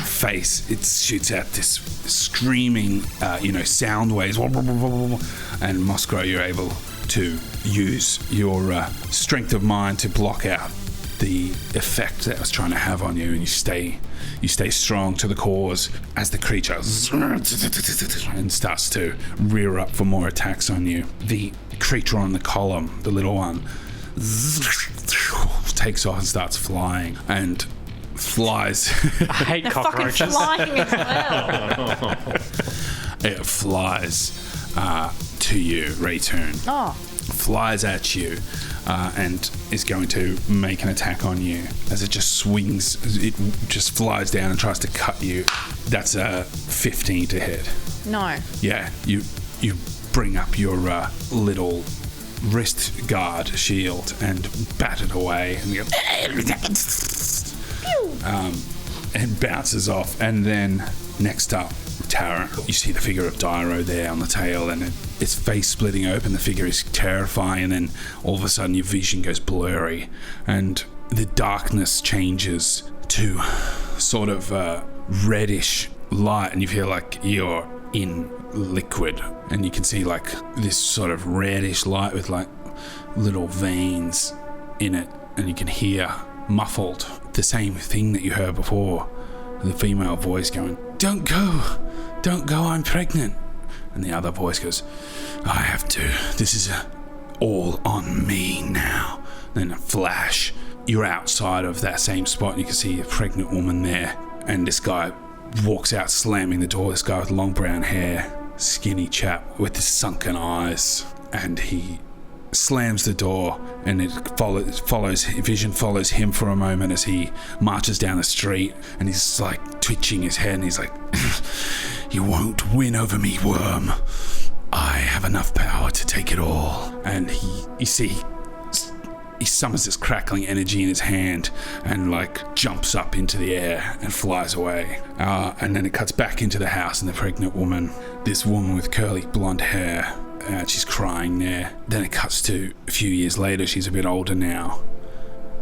face, it shoots out this screaming, sound waves. And Moskro, you're able to use your strength of mind to block out the effect that it was trying to have on you, and you stay strong to the cause as the creature and starts to rear up for more attacks on you. The creature on the column, the little one, takes off and starts flying and flies. I hate They're cockroaches. fucking flying as well. It flies to you, Raytoon. Oh. Flies at you and is going to make an attack on you. As it just swings, it just flies down and tries to cut you. That's a 15 to hit. No. Yeah, you bring up your little wrist guard shield and bat it away, and you go, and bounces off. And then next up, Tara, you see the figure of Dairo there on the tail, and its face splitting open. The figure is terrifying, and then all of a sudden your vision goes blurry, and the darkness changes to sort of reddish light, and you feel like you're in liquid, and you can see like this sort of reddish light with like little veins in it, and you can hear muffled the same thing that you heard before, the female voice going, don't go, I'm pregnant. And the other voice goes, I have to, this is all on me now. Then a flash, you're outside of that same spot, and you can see a pregnant woman there, and this guy walks out slamming the door, this guy with long brown hair, skinny chap with the sunken eyes, and he slams the door, and it follows vision follows him for a moment as he marches down the street, and he's like twitching his head, and he's like, you won't win over me, worm. I have enough power to take it all. And he summons this crackling energy in his hand and like jumps up into the air and flies away. And then it cuts back into the house, and the pregnant woman, this woman with curly blonde hair, she's crying there. Then it cuts to a few years later. She's a bit older now.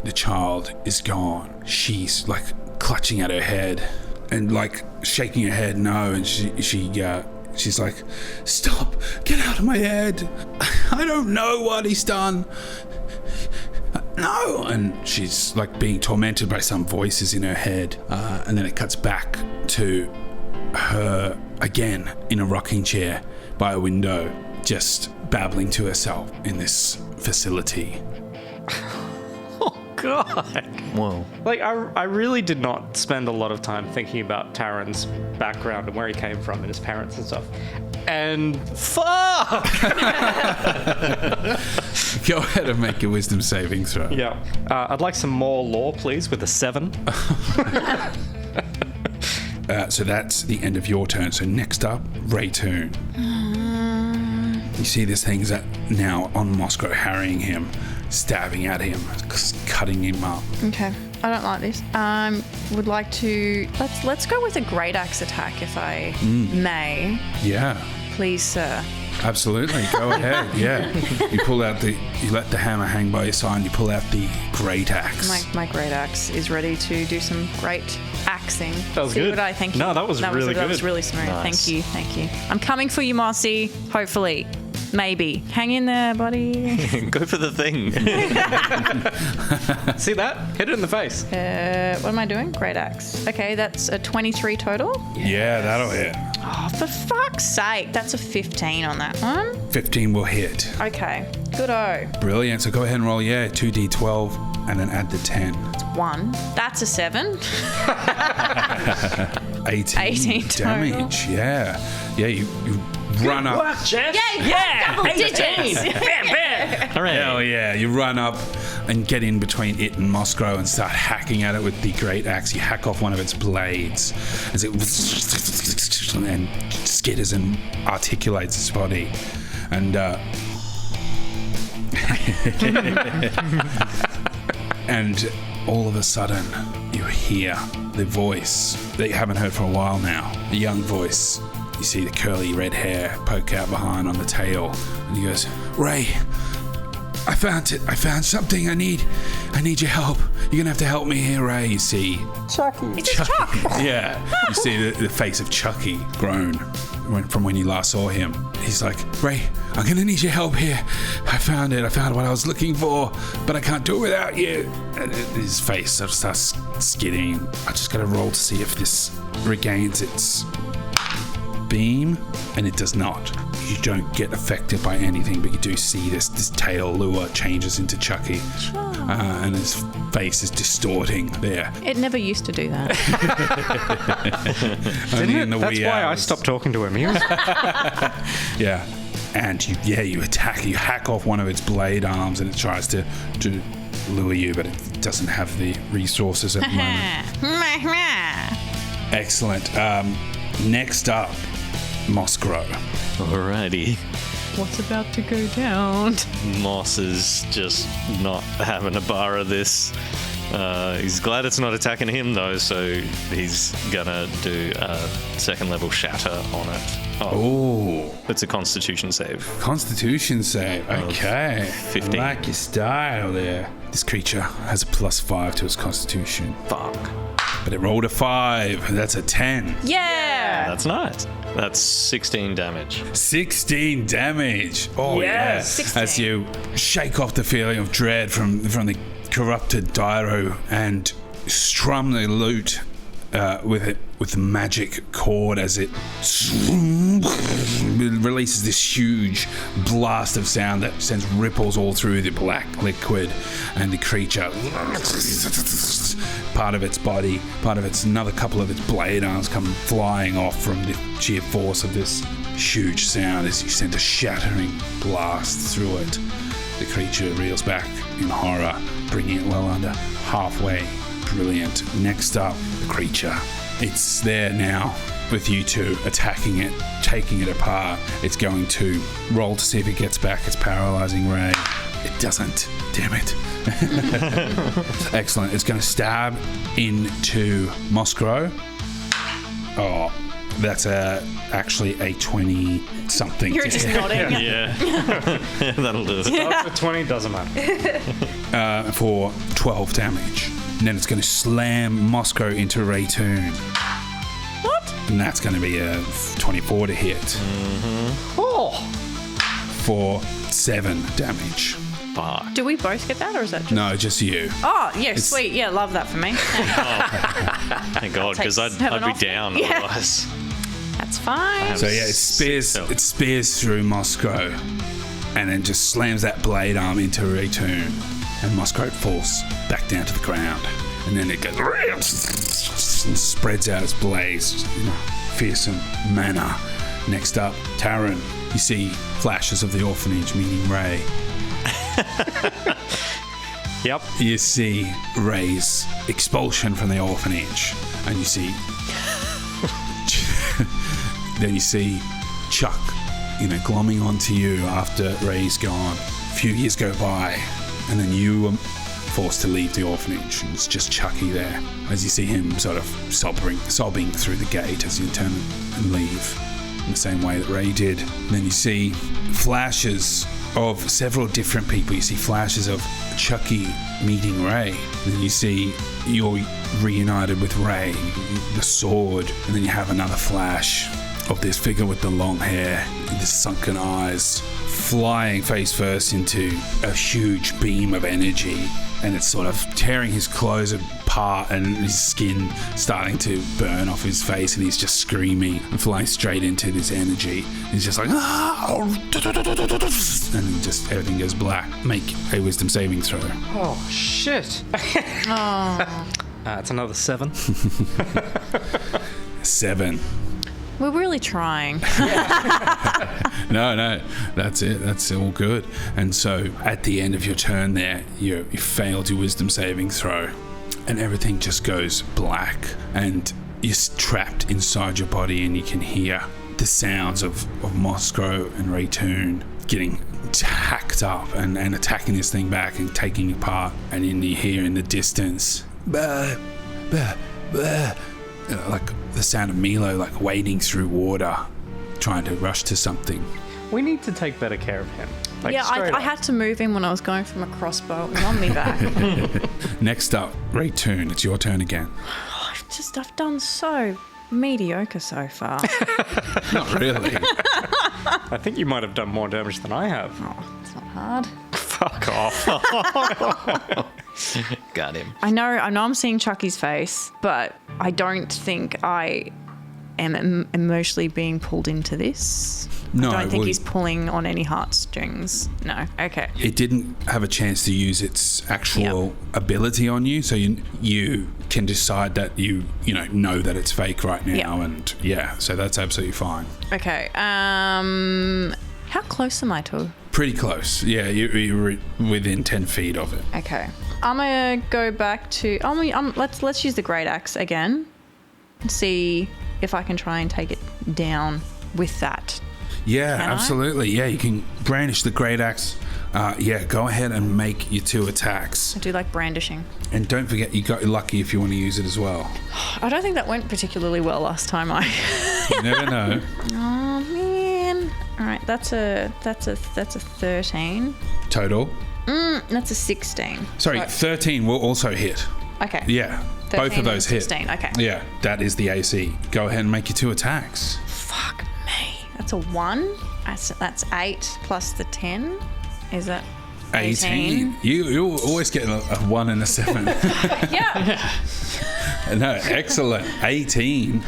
The child is gone. She's like clutching at her head and like shaking her head no, and she's like, stop, get out of my head. I don't know what he's done. No. And she's like being tormented by some voices in her head. And then it cuts back to her again in a rocking chair by a window, just babbling to herself in this facility. Oh, God. Whoa. Like, I really did not spend a lot of time thinking about Taran's background and where he came from and his parents and stuff. And fuck! Go ahead and make a wisdom saving throw. Yeah. I'd like some more lore, please, with a 7. So that's the end of your turn. So next up, Raytoon. You see this thing's now on Moskro, harrying him, stabbing at him, cutting him up. Okay. I don't like this. Would like to... Let's go with a great axe attack, if I may. Yeah. Please, sir. Absolutely. Go ahead. Yeah. You let the hammer hang by your side, and you pull out the great axe. My great axe is ready to do some great axing. That was See good. what I think. No, that was really That was good. really smooth. Nice. Thank you. I'm coming for you, Mossy. Hopefully. Maybe. Hang in there, buddy. Go for the thing. See that? Hit it in the face. What am I doing? Great axe. Okay, that's a 23 total. Yeah, that'll hit. Oh, for fuck's sake. That's a 15 on that one. 15 will hit. Okay. Good-o. Brilliant. So go ahead and roll, 2d12, and then add the 10. 1. That's a 7. 18 18 total. damage. Yeah. Yeah, you run up. Double digits. Hooray. Hell yeah. You run up and get in between it and Moscow and start hacking at it with the great axe. You hack off one of its blades as it and skitters and articulates its body. And and all of a sudden you hear the voice that you haven't heard for a while now. A young voice. You see the curly red hair poke out behind on the tail. And he goes, Ray, I found it. I found something. I need your help. You're going to have to help me here, Ray. You see Chucky. It's just Chuck. yeah. You see the face of Chucky grown from when you last saw him. He's like, Ray, I'm going to need your help here. I found it. I found what I was looking for, but I can't do it without you. And his face sort of starts skidding. I just got to roll to see if this regains its beam, and it does not. You don't get affected by anything, but you do see this tail lure changes into Chucky, and his face is distorting there. It never used to do that. Only in the That's wee why I hours. stopped talking to him. He was Yeah, and you attack. You hack off one of its blade arms, and it tries to lure you, but it doesn't have the resources at the moment. Excellent. Next up, Moskro. Alrighty. What's about to go down? Moss is just not having a bar of this. He's glad it's not attacking him though, so he's gonna do a second level shatter on it. Oh, It's a Constitution save. Constitution save. Okay. 15. I like your style there. This creature has a +5 to its Constitution, Fuck. but it rolled a 5. That's a 10. Yeah. That's nice. That's 16 damage. 16 damage. Oh yeah. 16. As you shake off the feeling of dread from the corrupted Dyro and strum the lute with the magic chord as it releases this huge blast of sound that sends ripples all through the black liquid, and the creature, part of its body, another couple of its blade arms come flying off from the sheer force of this huge sound as you send a shattering blast through it. The creature reels back in horror, bringing it well under halfway. Brilliant. Next up, the creature. It's there now with you two attacking it, taking it apart. It's going to roll to see if it gets back its paralyzing ray. It doesn't. Damn it. Excellent. It's going to stab into Moskro. Oh, that's actually a 20-something. You're just nodding. Yeah. That'll do it. Starts with 20, doesn't matter. For 12 damage. And then it's going to slam Moskro into Raytoon. What? And that's going to be a 24 to hit. Oh! For 7 damage. Fuck. Do we both get that, or is that just... No, just you. Oh, yeah, sweet. Yeah, love that for me. Thank God, because I'd Seven be off. down Yeah. otherwise. That's fine. So yeah, it spears through Moskro and then just slams that blade arm into Raytoon. And Moskro falls back down to the ground. And then it goes and spreads out its blades in a fearsome manner. Next up, Taryn. You see flashes of the orphanage, meaning Ray. Yep. You see Ray's expulsion from the orphanage. And you see... then you see Chuck, glomming onto you after Ray's gone. A few years go by. And then you were forced to leave the orphanage, and it's just Chucky there. As you see him sort of sobbing through the gate as you turn and leave, in the same way that Ray did. And then you see flashes of several different people. You see flashes of Chucky meeting Ray. And then you see you're reunited with Ray, the sword. And then you have another flash of this figure with the long hair, the sunken eyes, flying face first into a huge beam of energy, and it's sort of tearing his clothes apart and his skin starting to burn off his face, and he's just screaming and flying straight into this energy. He's just like, ah! And just everything goes black. Make a wisdom saving throw. Oh, shit. Oh. It's another 7. 7. We're really trying. No, that's it. That's all good. And so at the end of your turn there, you failed your wisdom saving throw, and everything just goes black, and you're trapped inside your body, and you can hear the sounds of Moscow and Raytoon getting hacked up and attacking this thing back and taking it apart. And then you hear in the distance, bah, bah, bah, like the sound of Milo like wading through water, trying to rush to something. We need to take better care of him. Like, Yeah, straight I up. had to move him when I was going from a crossbow. It was on me back. Next up, Raytoon, it's your turn again. I've done so mediocre so far. Not really. I think you might have done more damage than I have. Oh, it's not hard. Fuck off. Got him. I know I'm seeing Chucky's face, but I don't think I am emotionally being pulled into this. No, I don't think well, he's pulling on any heartstrings. No. Okay. it didn't have a chance to use its actual ability on you, so you can decide that you know that it's fake right now, Yep. and yeah, so that's absolutely fine. Okay. How close am I to? Pretty close. Yeah, you're within 10 feet of it. Okay. I'm gonna go back to. Let's use the great axe again. And see if I can try and take it down with that. Yeah, Can I? absolutely. Yeah, you can brandish the great axe. Yeah, go ahead and make your 2 attacks. I do like brandishing. And don't forget, you got lucky if you want to use it as well. I don't think that went particularly well last time. You never know. Oh man! All right, that's a 13. Total. That's a 16. Sorry, 13 will also hit. Okay. Yeah, both 13 of those and hit. 16. Okay. Yeah, that is the AC. Go ahead and make your 2 attacks. Fuck me. That's a 1. That's 8 plus the 10. Is it 18. You always get a 1 and a 7. Yeah. No, excellent. 18.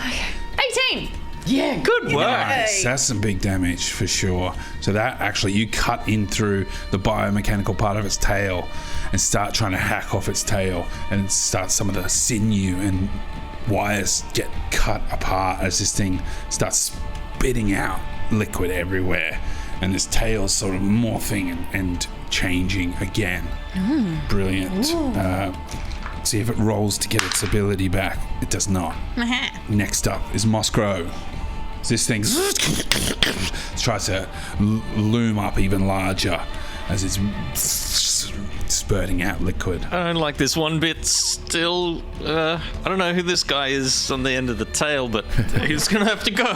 18. Yeah, good work. Nice. That's some big damage for sure. So that actually, you cut in through the biomechanical part of its tail and start trying to hack off its tail, and start some of the sinew and wires get cut apart as this thing starts spitting out liquid everywhere, and this tail's sort of morphing and changing again. Brilliant. See if it rolls to get its ability back. It does not. Next up is Moscow. This thing tries to loom up even larger as it's spurting out liquid. I don't like this one bit still. I don't know who this guy is on the end of the tail, but he's going to have to go.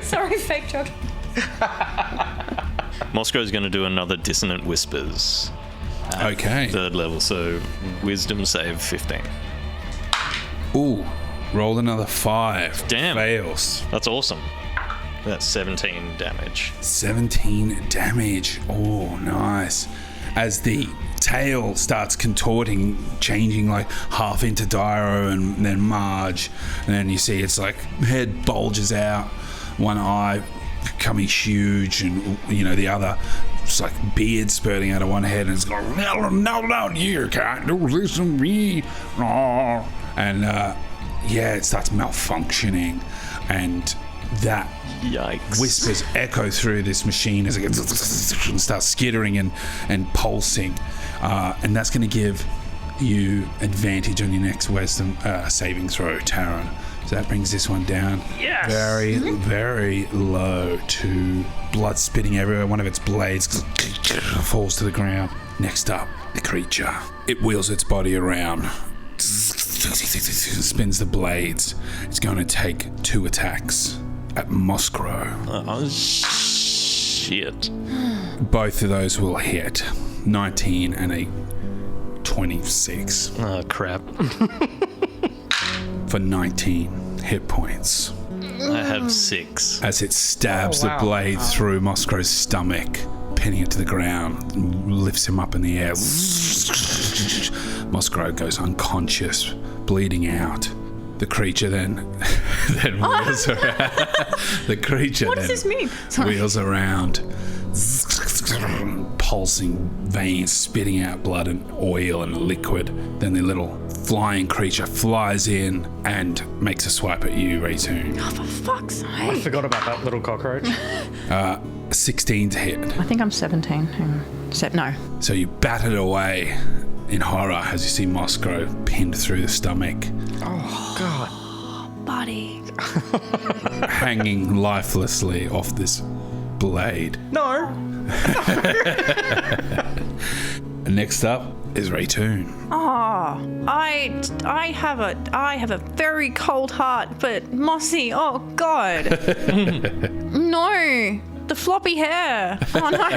Sorry, fake joke. Moscow's going to do another Dissonant Whispers. Okay. 3rd level, so Wisdom save 15. Ooh, rolled another 5. Damn. Fails. That's awesome. That's 17 damage. 17 damage. Oh, nice. As the tail starts contorting, changing like half into Dyro and then Marge, and then you see its like head bulges out, one eye becoming huge, and the other just like beard spurting out of one head, and it's going, no, you can't do this to me. And it starts malfunctioning, and that Yikes. whispers echo through this machine as it starts skittering and pulsing, and that's going to give you advantage on your next wisdom saving throw, Taran. So that brings this one down very, very low to blood spitting everywhere. One of its blades falls to the ground. Next up, the creature. It wheels its body around, spins the blades. It's going to take 2 attacks at Moscow. Oh, shit. Both of those will hit. 19 and a 26 Oh, crap. for 19 hit points. I have 6. As it stabs the blade through Moscow's stomach, pinning it to the ground, and lifts him up in the air. Moscow goes unconscious, bleeding out. The creature then wheels around. The creature What does this mean? Sorry. wheels around, pulsing veins spitting out blood and oil and liquid. Then the little flying creature flies in and makes a swipe at you, Raytoon. Oh, for fuck's sake. I forgot about that little cockroach. 16 to hit. I think I'm 17. No. So you bat it away in horror as you see Moscow pinned through the stomach, Oh, God. Buddy. hanging lifelessly off this blade. No. And next up is Raytoon. Oh, I have a very cold heart, but Mossy, oh God. No. The floppy hair. Oh no.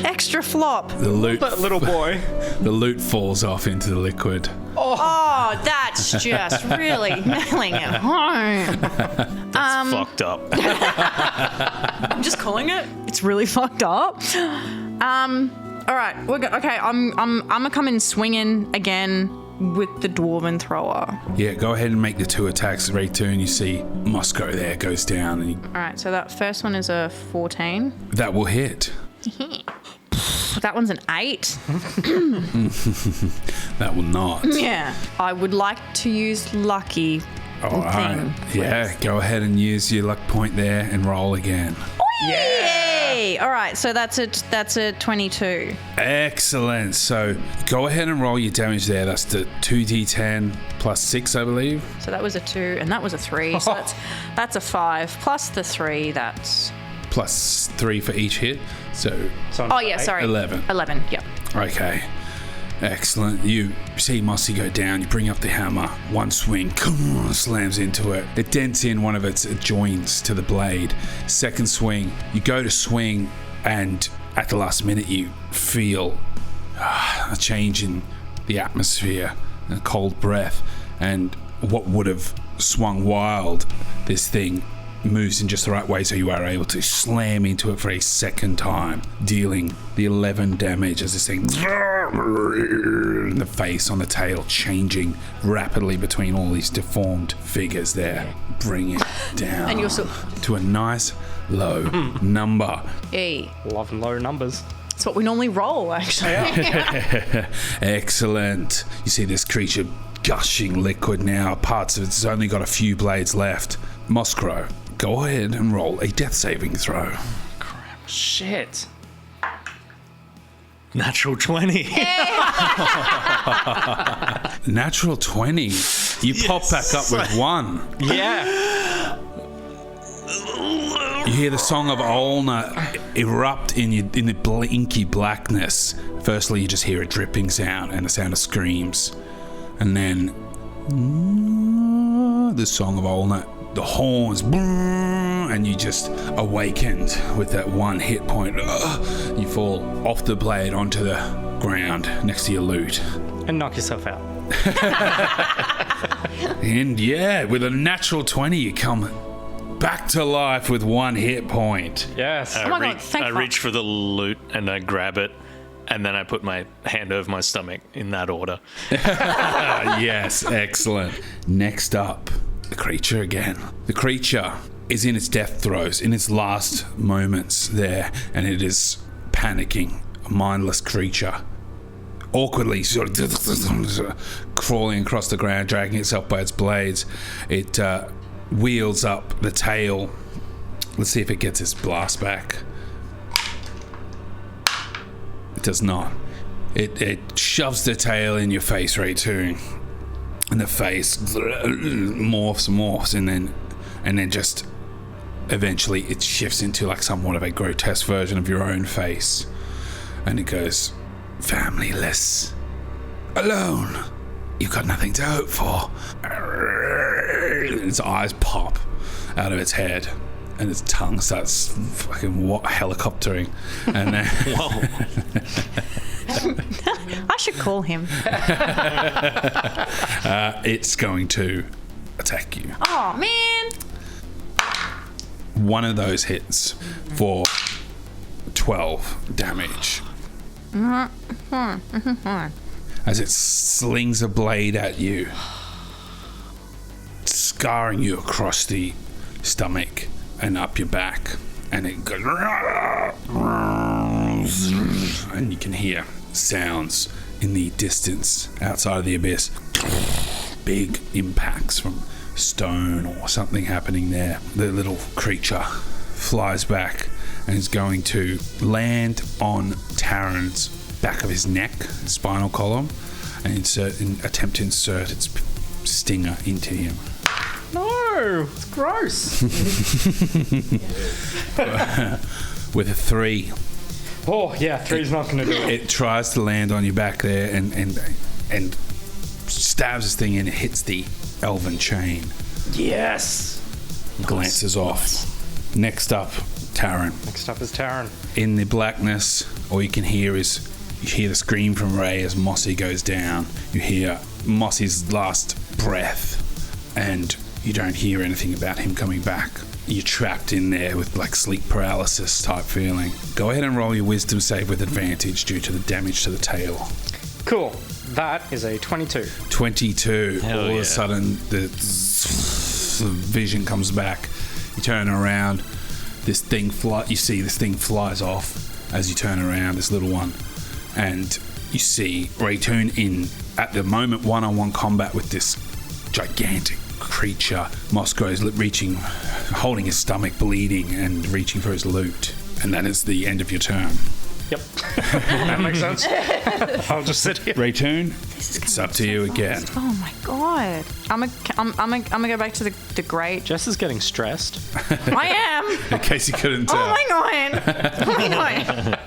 Extra flop. The loot, That little boy. the loot falls off into the liquid. Oh, that's just really nailing it home. That's fucked up. I'm just calling it. It's really fucked up. All right. Okay. I'm gonna come in swinging again with the dwarven thrower. Yeah, go ahead and make the 2 attacks. Raytoon, you see Moscow there goes down, and All right. So that first one is a 14. that will hit. That one's an 8. That will not. Yeah. I would like to use lucky. All right. thing, Yeah, go ahead and use your luck point there and roll again. Yay! All right. So that's a 22. Excellent. So go ahead and roll your damage there. That's the 2d10 plus 6, I believe. So that was a 2, and that was a 3. So that's a 5 plus the 3. That's. Plus 3 for each hit. So Oh yeah. Sorry. 11. 11. Yep. Okay. Excellent. You see Mossy go down, you bring up the hammer, one swing, slams into it. It dents in one of its joints to the blade. Second swing, you go to swing, and at the last minute you feel a change in the atmosphere, a cold breath, and what would have swung wild, this thing moves in just the right way, so you are able to slam into it for a second time, dealing the 11 damage as this thing in the face, on the tail, changing rapidly between all these deformed figures there. Bring it down And you're so. to a nice low number. Hey. Loving low numbers. That's what we normally roll, actually. Excellent. You see this creature gushing liquid now. Parts of it's only got a few blades left. Moscow, go ahead and roll a death saving throw. Shit. Natural 20. Natural 20. You pop back up with 1. Yeah. You hear the song of Olna erupt in the inky blackness. Firstly, you just hear a dripping sound and the sound of screams. And then the song of Olna, the horns, and you just awakened with that 1 hit point. You fall off the blade onto the ground next to your loot. And knock yourself out. And yeah, with a natural 20, you come back to life with 1 hit point. Yes. Oh my God, thank I fuck. reach for the loot and I grab it, and then I put my hand over my stomach in that order. Yes, excellent. Next up, the creature again. The creature is in its death throes, in its last moments there, and it is panicking. A mindless creature. Awkwardly sort of crawling across the ground, dragging itself by its blades. It wheels up the tail. Let's see if it gets its blast back. It does not. It shoves the tail in your face, Raytoon. And the face morphs, and then just eventually it shifts into like somewhat of a grotesque version of your own face. And it goes, familyless, alone. You've got nothing to hope for. Its eyes pop out of its head, and its tongue starts fucking helicoptering. And then I should call him. it's going to attack you. Oh, man. One of those hits for 12 damage. As it slings a blade at you, scarring you across the stomach and up your back, and it goes and you can hear sounds in the distance outside of the abyss. Big impacts from stone or something happening there. The little creature flies back and is going to land on Taran's back of his neck, spinal column, and attempt to insert its stinger into him. No, it's gross. With a 3. Oh, yeah, 3's not going to do it. It tries to land on your back there and stabs this thing and it hits the elven chain. Yes. Glances off. Next up, Taran. Next up is Taran. In the blackness, all you can hear is the scream from Ray as Mossy goes down. You hear Mossy's last breath, and you don't hear anything about him coming back. You're trapped in there with like sleep paralysis type feeling. Go ahead and roll your wisdom save with advantage due to the damage to the tail. Cool. That is a 22. 22. Hell All of yeah. a sudden, the vision comes back. You turn around. You see this thing flies off as you turn around, this little one. And you see Raytoon in, at the moment, one-on-one combat with this gigantic creature. Mosco's holding his stomach, bleeding, and reaching for his loot. And that is the end of your turn. Yep. That makes sense. I'll just sit here. Raytoon, it's up to you again. Oh my god. I'm gonna go back to the great. Jess is getting stressed. I am. In case you couldn't tell. Oh my god. Oh my god.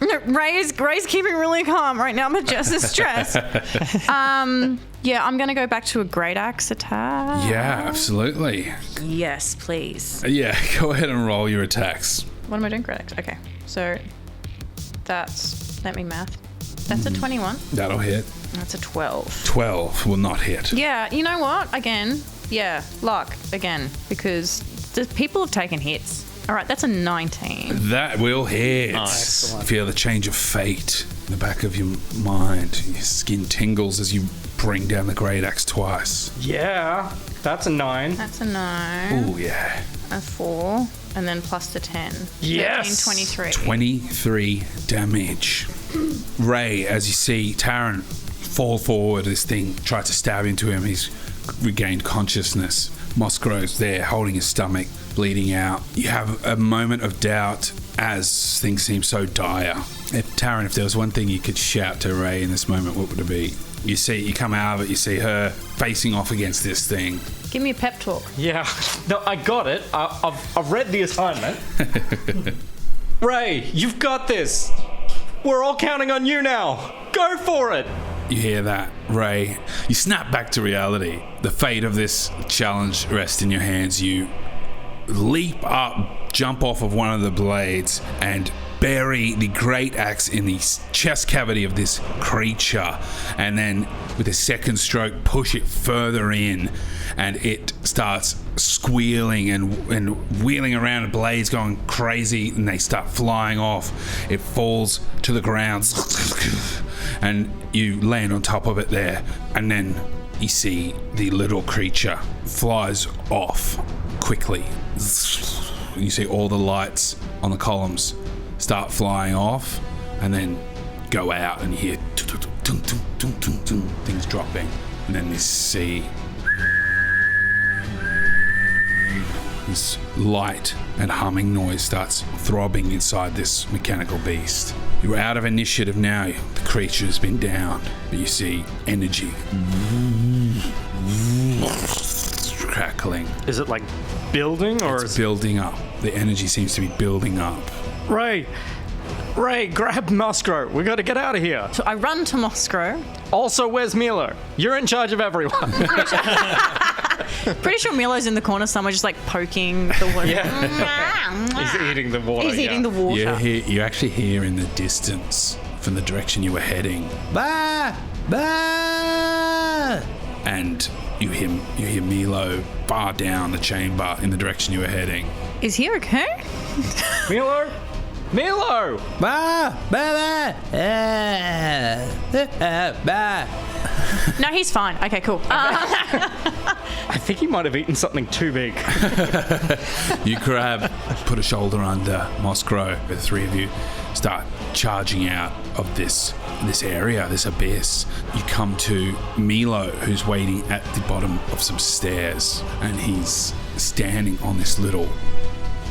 No, Ray's keeping really calm right now, but Jess is stressed. Yeah, I'm gonna go back to a great axe attack. Yeah, absolutely. Yes, please. Yeah, go ahead and roll your attacks. What am I doing? Great axe. Okay, so that's, let me math. That's a 21. That'll hit. That's a 12. 12 will not hit. Yeah, you know what? Again, yeah, luck again, because the people have taken hits. All right, that's a 19. That will hit. Excellent. Feel the change of fate in the back of your mind. Your skin tingles as you bring down the great axe twice. Yeah, that's a 9. That's a 9. Oh yeah. A 4. And then plus the 10. Yes! 13, 23. 23 damage. Ray, as you see Taran fall forward, this thing tried to stab into him. He's regained consciousness. Mosgrove's there holding his stomach, bleeding out. You have a moment of doubt as things seem so dire. Taran, if there was one thing you could shout to Ray in this moment, what would it be? You come out of it, you see her facing off against this thing. Give me a pep talk. Yeah. No, I got it. I've read the assignment. Ray, you've got this. We're all counting on you now. Go for it. You hear that, Ray. You snap back to reality. The fate of this challenge rests in your hands. You leap up, jump off of one of the blades, and bury the great axe in the chest cavity of this creature. And then, with a second stroke, push it further in, and it starts squealing and wheeling around. The blades going crazy, and they start flying off. It falls to the ground, and you land on top of it there. And then you see the little creature flies off quickly. You see all the lights on the columns start flying off and then go out, and you hear things dropping, and then you see this light and humming noise starts throbbing inside this mechanical beast. You're out of initiative now. The creature has been down, but you see energy crackling. Is it like building or It's building up. The energy seems to be building up. Ray, grab Moskro. We got to get out of here. So I run to Moskro. Also, where's Milo? You're in charge of everyone. Pretty sure Milo's in the corner somewhere, just like poking the water. He's eating the water. He's eating the water. You actually hear in the distance from the direction you were heading, bah, bah, and you hear Milo far down the chamber in the direction you were heading. Is he okay? Milo! Bah, bah, bah, bah. No, he's fine. Okay, cool. I think he might have eaten something too big. You put a shoulder under Moskro, the three of you, start charging out of this area, this abyss. You come to Milo, who's waiting at the bottom of some stairs, and he's standing on this little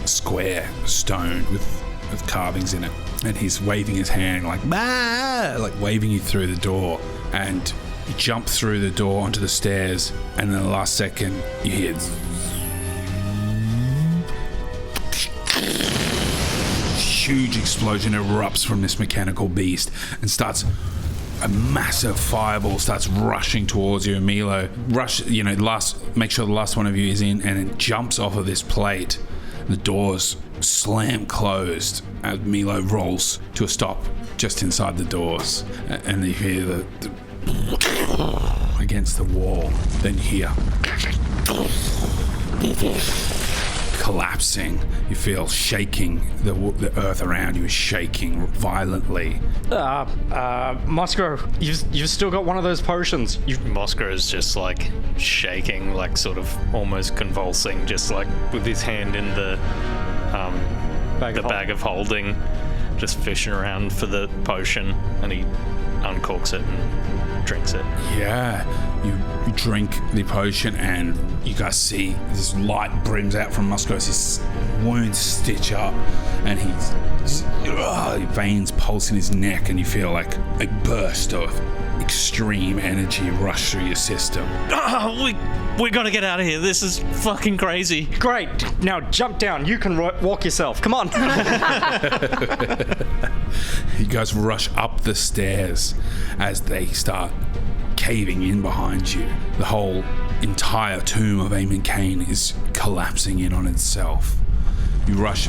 square stone with carvings in it, and he's waving his hand like bah! Like waving you through the door. And you jump through the door onto the stairs, and in the last second you hear huge explosion erupts from this mechanical beast and starts. A massive fireball starts rushing towards you. Milo, make sure the last one of you is in, and it jumps off of this plate. The doors slam closed as Milo rolls to a stop just inside the doors, and you hear the against the wall. Then you hear collapsing. You feel shaking. The earth around you is shaking violently. Moscow, you've still got one of those potions. Moscow is just like shaking, like sort of almost convulsing, just like with his hand in the bag of holding, just fishing around for the potion, and he uncorks it and drinks it. Yeah, you drink the potion, and you guys see this light brims out from Moscow as his wounds stitch up, and his veins pulse in his neck, and you feel like a burst of extreme energy rush through your system. We gotta get out of here. This is fucking crazy. Great. Now jump down. You can walk yourself. Come on. You guys rush up the stairs as they start caving in behind you. The whole entire tomb of Eamon Kain is collapsing in on itself. You rush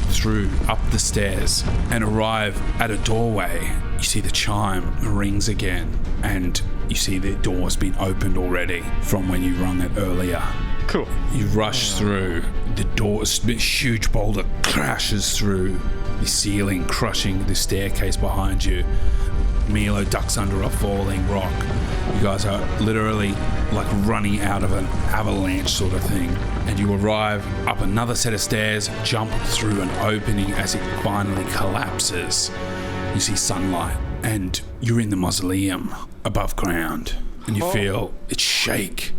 up the stairs and arrive at a doorway. You see the chime rings again, and you see the door's been opened already from when you rung it earlier. Cool. You rush through. The door, a huge boulder crashes through the ceiling, crushing the staircase behind you. Milo ducks under a falling rock. You guys are literally like running out of an avalanche sort of thing. And you arrive up another set of stairs, jump through an opening as it finally collapses. You see sunlight, and you're in the mausoleum above ground. And you feel it shake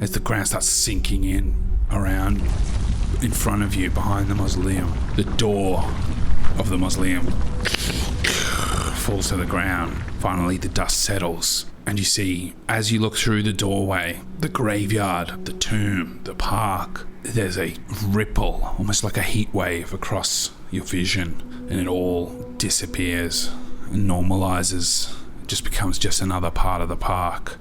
as the ground starts sinking in around in front of you behind the mausoleum. The door of the mausoleum falls to the ground. Finally, the dust settles, and you see, as you look through the doorway, the graveyard, the tomb, the park, there's a ripple, almost like a heat wave across your vision, and it all disappears and normalizes. It just becomes just another part of the park,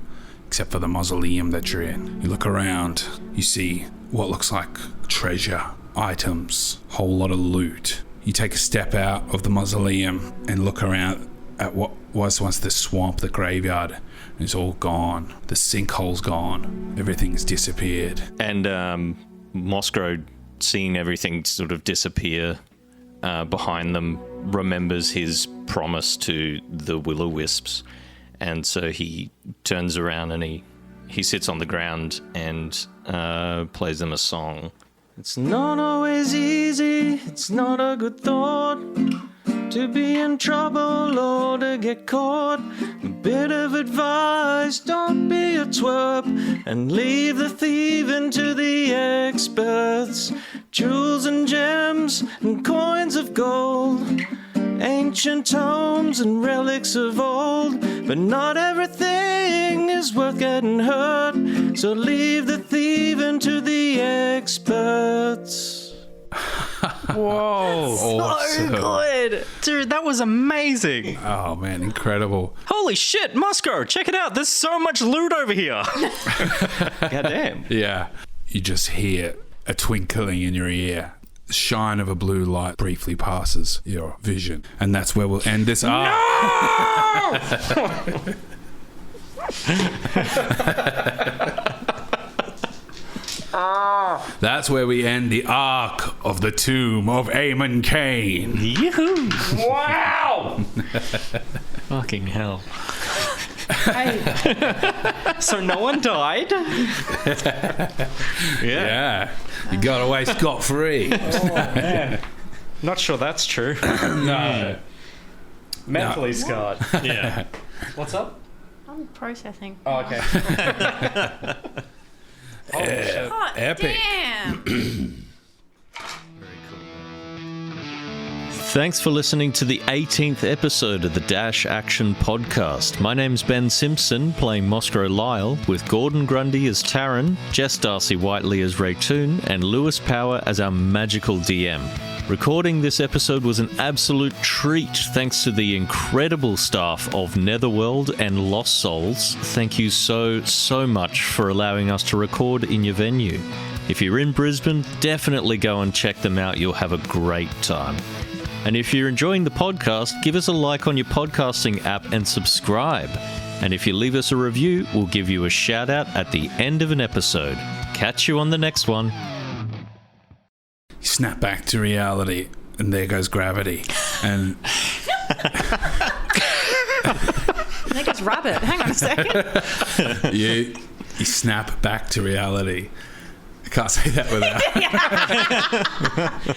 except for the mausoleum that you're in. You look around, you see what looks like treasure, items, whole lot of loot. You take a step out of the mausoleum and look around at what was once the swamp, the graveyard, and it's all gone. The sinkhole's gone. Everything's disappeared. And Moscow, seeing everything sort of disappear behind them, remembers his promise to the will-o'-wisps, and so he turns around and he sits on the ground and plays them a song. It's not always easy, it's not a good thought to be in trouble or to get caught. A bit of advice, don't be a twerp and leave the thieving to the experts. Jewels and gems and coins of gold, ancient tomes and relics of old, but not everything is worth getting hurt, so leave the thieving to the experts. Whoa. Awesome. So good. Dude, that was amazing. Oh man, incredible. Holy shit, Moscow, check it out. There's so much loot over here. Goddamn. Yeah. You just hear a twinkling in your ear. The shine of a blue light briefly passes your vision. And that's where we'll end this arc. No! That's where we end the arc of the tomb of Eamon Kain. Yoo-hoo! Wow! Fucking hell. So no one died? Yeah. You got away scot-free. Oh, man. Not sure that's true. No. Mentally scarred. Yeah. What's up? I'm processing. Oh, okay. Holy shit. Hot Epic. Damn. Thanks for listening to the 18th episode of the Dash Action Podcast. My name's Ben Simpson, playing Moscow Lyle, with Gordon Grundy as Taran, Jess Darcy Whiteley as Raytoon, and Lewis Power as our magical DM. Recording this episode was an absolute treat thanks to the incredible staff of Netherworld and Lost Souls. Thank you so much for allowing us to record in your venue. If you're in Brisbane, definitely go and check them out. You'll have a great time. And if you're enjoying the podcast, give us a like on your podcasting app and subscribe. And if you leave us a review, we'll give you a shout out at the end of an episode. Catch you on the next one. You snap back to reality, and there goes gravity. And There goes rabbit. Hang on a second. you snap back to reality. I can't say that without.